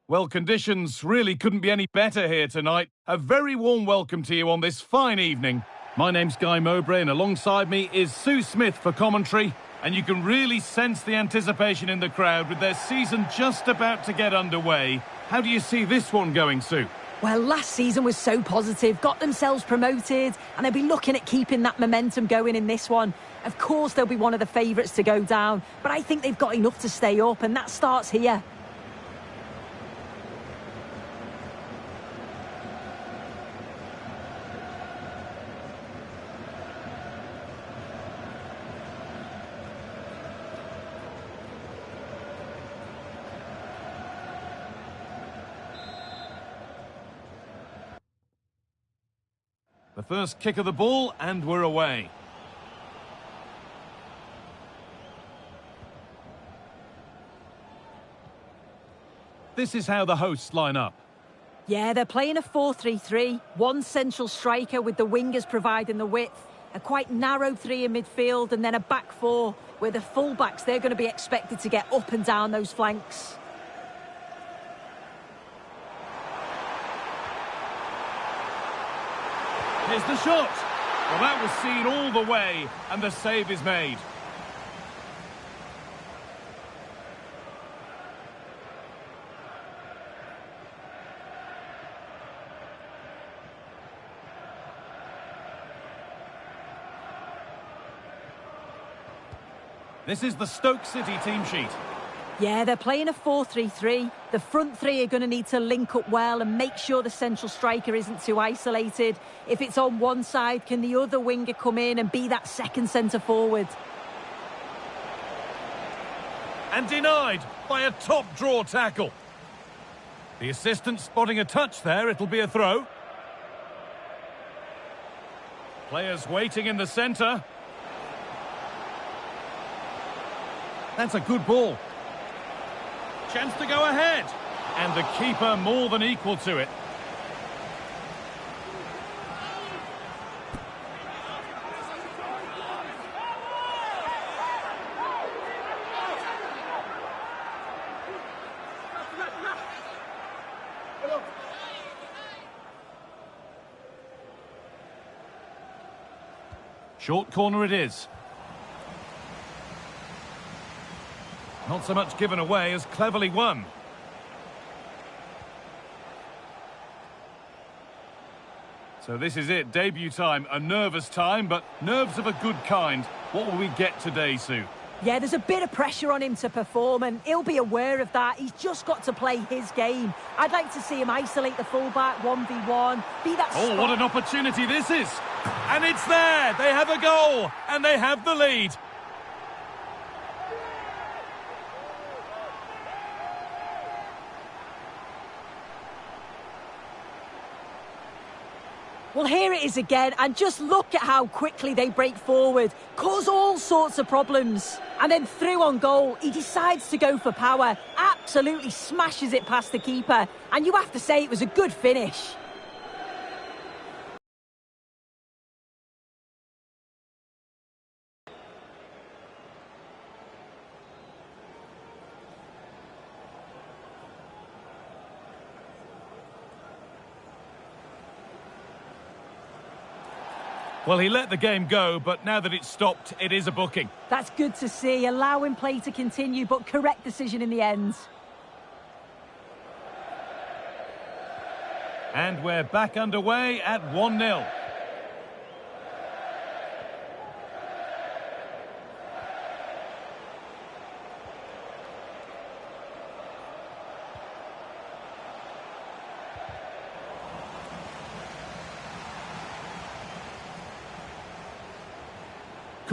Well, conditions really couldn't be any better here tonight. A very warm welcome to you on this fine evening. My name's Guy Mowbray and alongside me is Sue Smith for commentary. And you can really sense the anticipation in the crowd with their season just about to get underway. How do you see this one going, Sue? Well, last season was so positive, got themselves promoted, and they'll be looking at keeping that momentum going in this one. Of course, they'll be one of the favourites to go down, but I think they've got enough to stay up, and that starts here. The first kick of the ball, and we're away. This is how the hosts line up. Yeah, they're playing a 4-3-3. One central striker with the wingers providing the width. A quite narrow three in midfield, and then a back four where the full-backs, they're going to be expected to get up and down those flanks. Here's the shot. Well, that was seen all the way, and the save is made. This is the Stoke City team sheet. Yeah, they're playing a 4-3-3. The front three are going to need to link up well and make sure the central striker isn't too isolated. If it's on one side, can the other winger come in and be that second centre forward? And denied by a top draw tackle. The assistant spotting a touch there, it'll be a throw. Players waiting in the centre. That's a good ball. Chance to go ahead. And the keeper more than equal to it. Short corner it is. Not so much given away as cleverly won. So this is it, debut time. A nervous time, but nerves of a good kind. What will we get today, Sue? Yeah, there's a bit of pressure on him to perform, and he'll be aware of that. He's just got to play his game. I'd like to see him isolate the fullback, 1v1, be that Oh, what an opportunity this is! And it's there! They have a goal, and they have the lead. Well, here it is again, and just look at how quickly they break forward, cause all sorts of problems. And then through on goal, he decides to go for power, absolutely smashes it past the keeper, and you have to say it was a good finish. Well, he let the game go, but now that it's stopped, it is a booking. That's good to see, allowing play to continue, but correct decision in the end. And we're back underway at 1-0.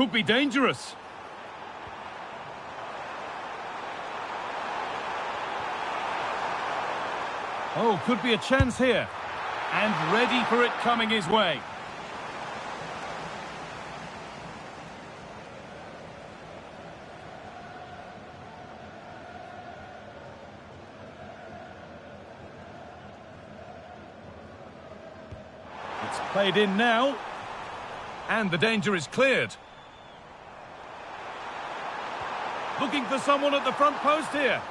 Could be dangerous. Oh, could be a chance here. And ready for it coming his way. Played in now. And the danger is cleared. Looking for someone at the front post here.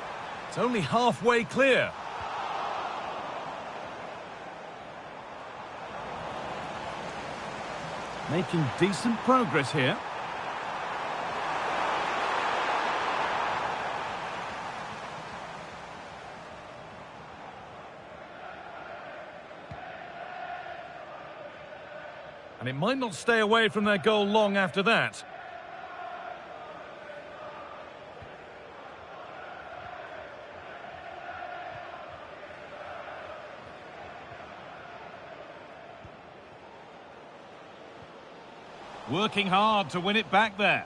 It's only halfway clear. Making decent progress here. And it might not stay away from their goal long after that. Working hard to win it back there.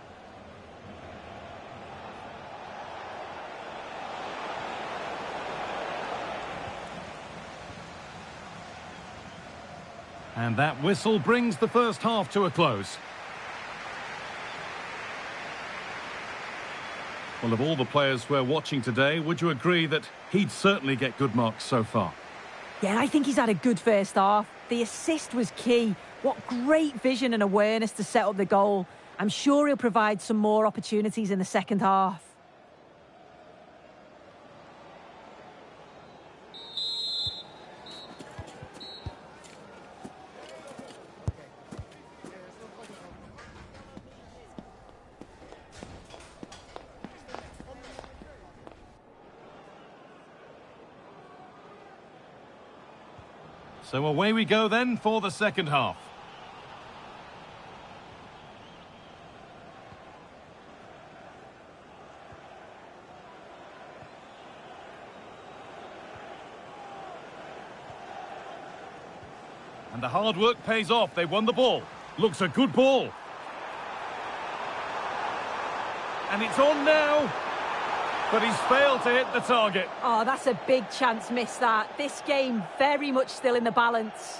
And that whistle brings the first half to a close. Well, of all the players we're watching today, would you agree that he'd certainly get good marks so far? Yeah, I think he's had a good first half. The assist was key. What great vision and awareness to set up the goal. I'm sure he'll provide some more opportunities in the second half. So away we go then for the second half. And the hard work pays off. They won the ball. Looks a good ball. And it's on now. But he's failed to hit the target. Oh, that's a big chance missed that. This game very much still in the balance.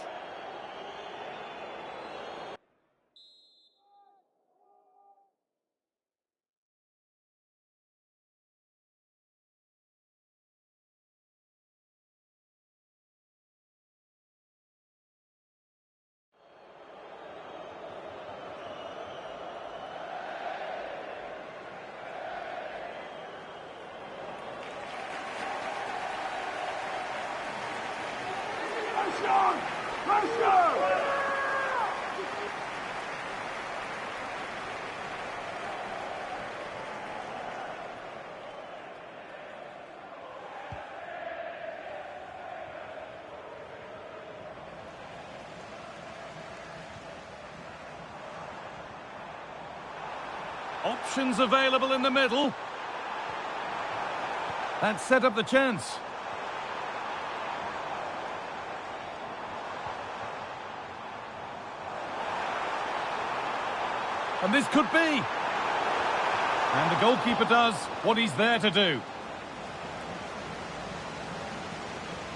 Options available in the middle. That set up the chance. And this could be. And the goalkeeper does what he's there to do.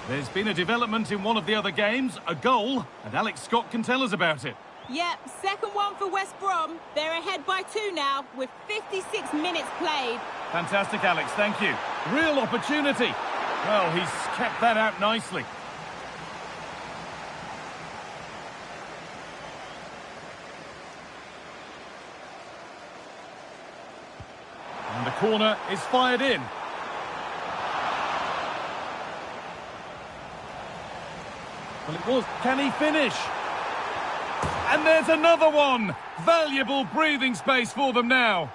There's been a development in one of the other games, a goal, and Alex Scott can tell us about it. Yep, second one for West Brom. They're ahead by 2 now, with 56 minutes played. Fantastic, Alex, thank you. Real opportunity. Well, he's kept that out nicely. And the corner is fired in. Well, it was. Can he finish? And there's another one! Valuable breathing space for them now.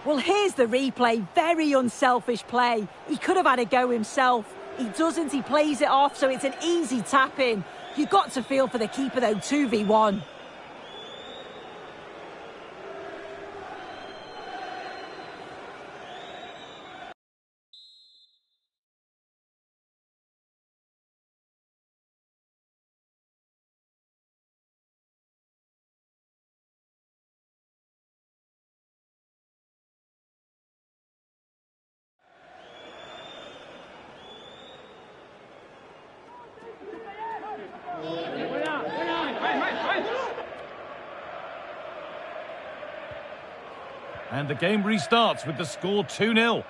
Well, here's the replay. Very unselfish play. He could have had a go himself. He doesn't. He plays it off, so it's an easy tap-in. You've got to feel for the keeper, though, 2v1. And the game restarts with the score 2-0.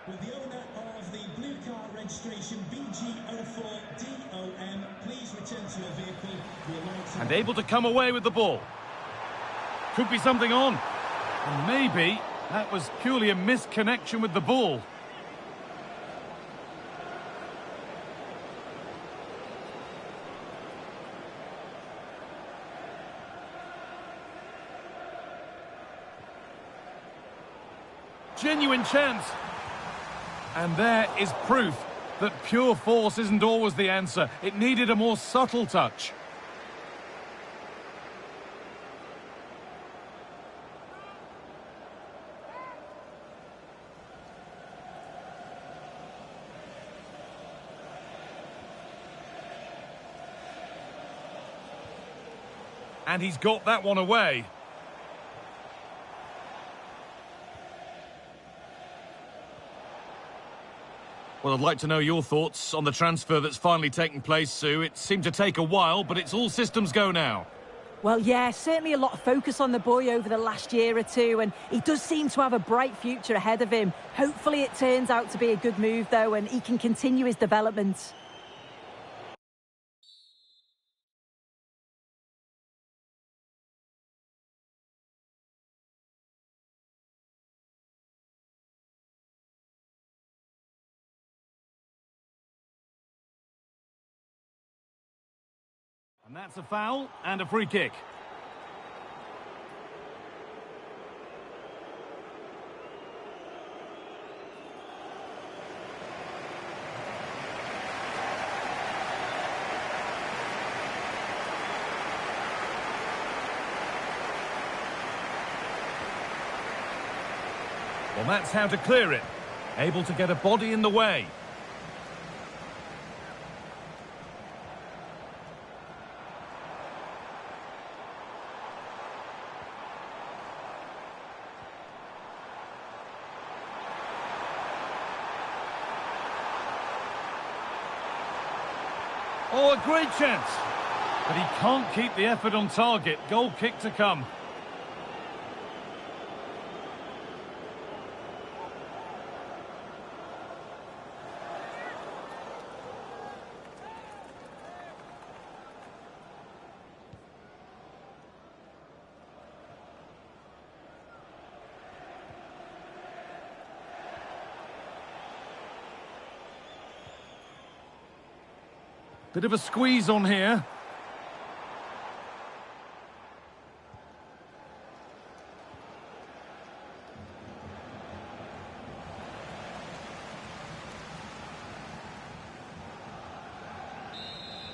With the owner of the blue car registration BG04DOM, please return to your vehicle. And able to come away with the ball. Could be something on. And maybe that was purely a misconnection with the ball. Genuine chance. And there is proof that pure force isn't always the answer. It needed a more subtle touch. And he's got that one away. Well, I'd like to know your thoughts on the transfer that's finally taken place, Sue. It seemed to take a while, but it's all systems go now. Well, yeah, certainly a lot of focus on the boy over the last year or two, and he does seem to have a bright future ahead of him. Hopefully it turns out to be a good move, though, and he can continue his development. And that's a foul and a free kick. Well, that's how to clear it. Able to get a body in the way. Oh, a great chance. But he can't keep the effort on target. Goal kick to come. Bit of a squeeze on here.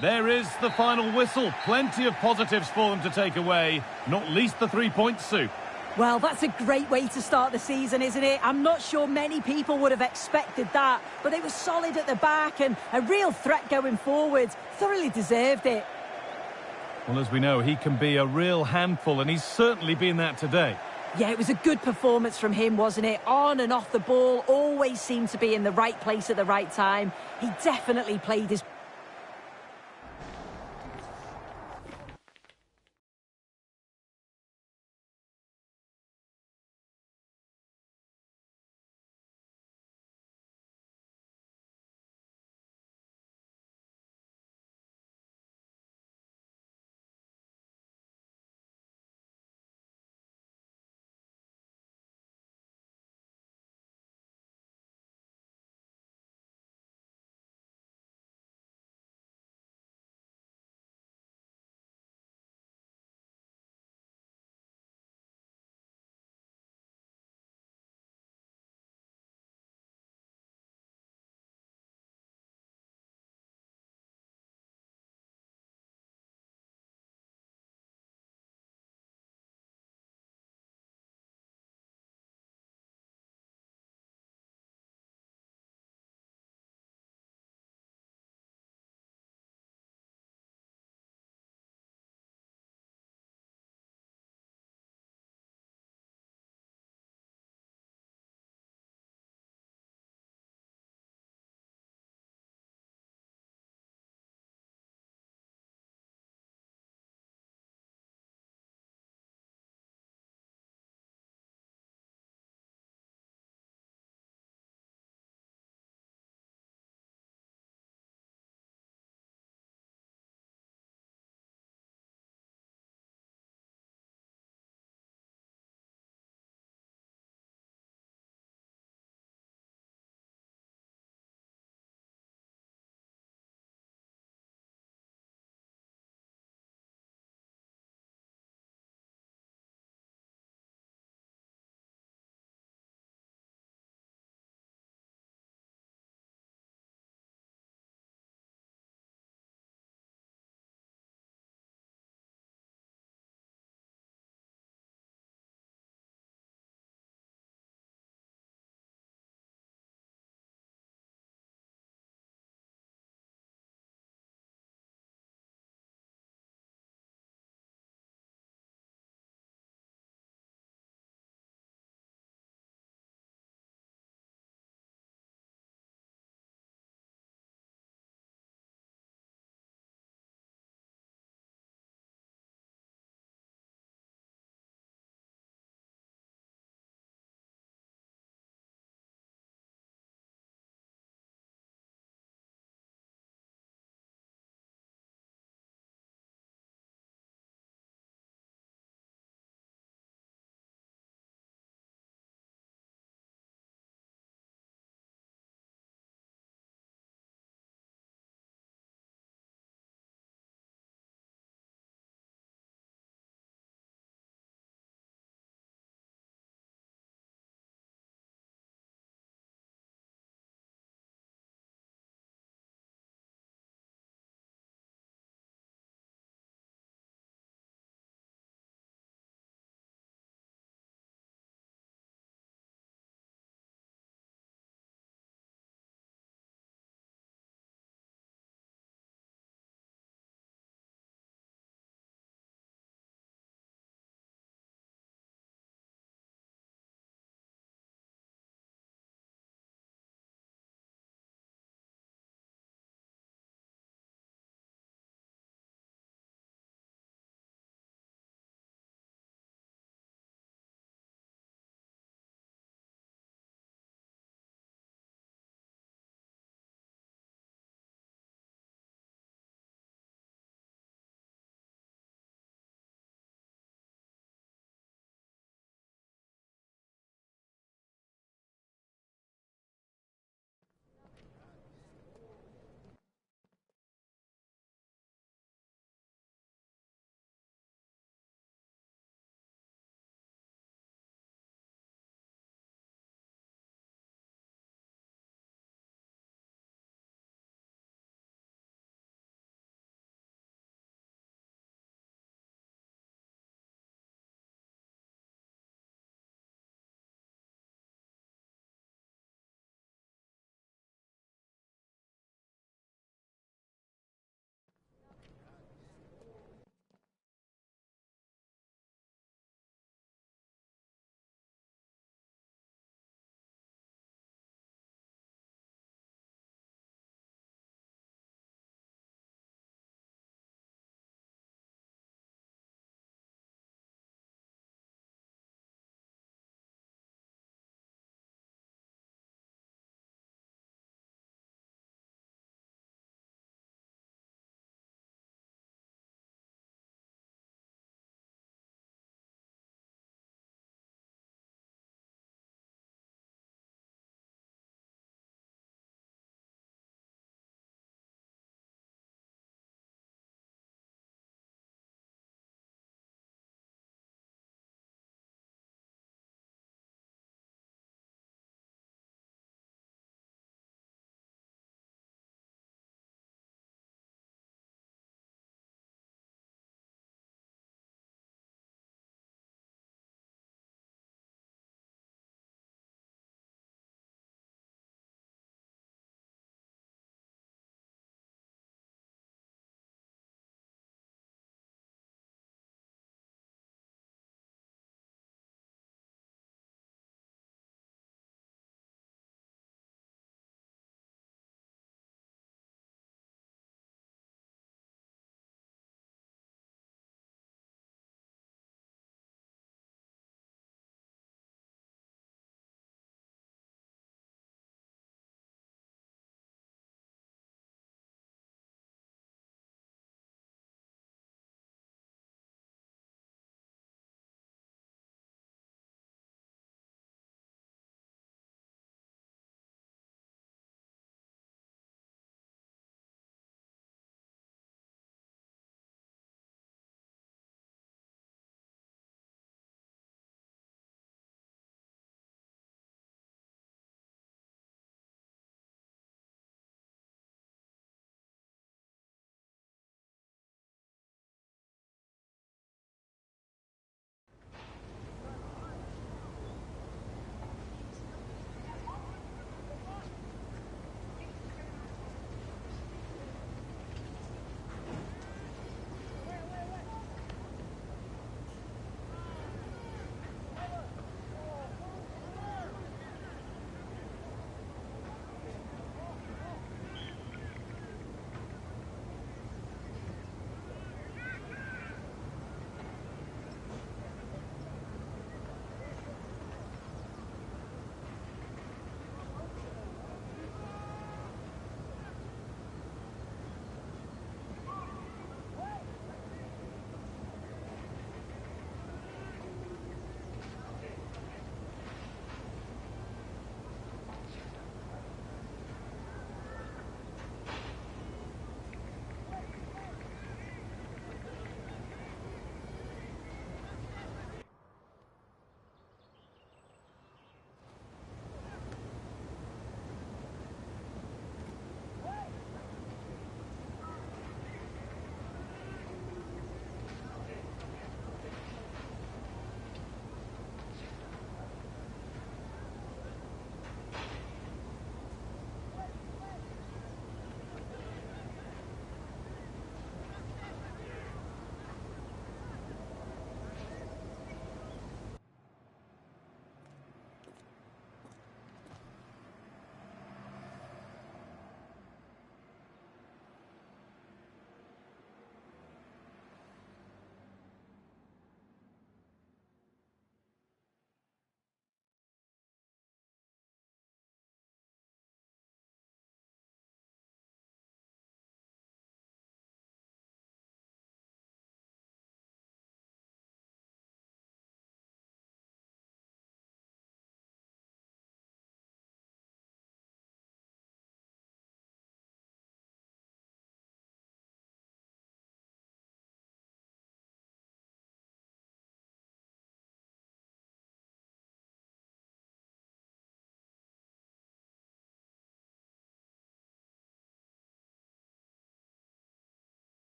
There is the final whistle. Plenty of positives for them to take away, not least the 3 points, Sue. Well, that's a great way to start the season, isn't it? I'm not sure many people would have expected that, but they were solid at the back and a real threat going forward. Thoroughly deserved it. Well, as we know, he can be a real handful, and he's certainly been that today. Yeah, it was a good performance from him, wasn't it? On and off the ball, always seemed to be in the right place at the right time. He definitely played his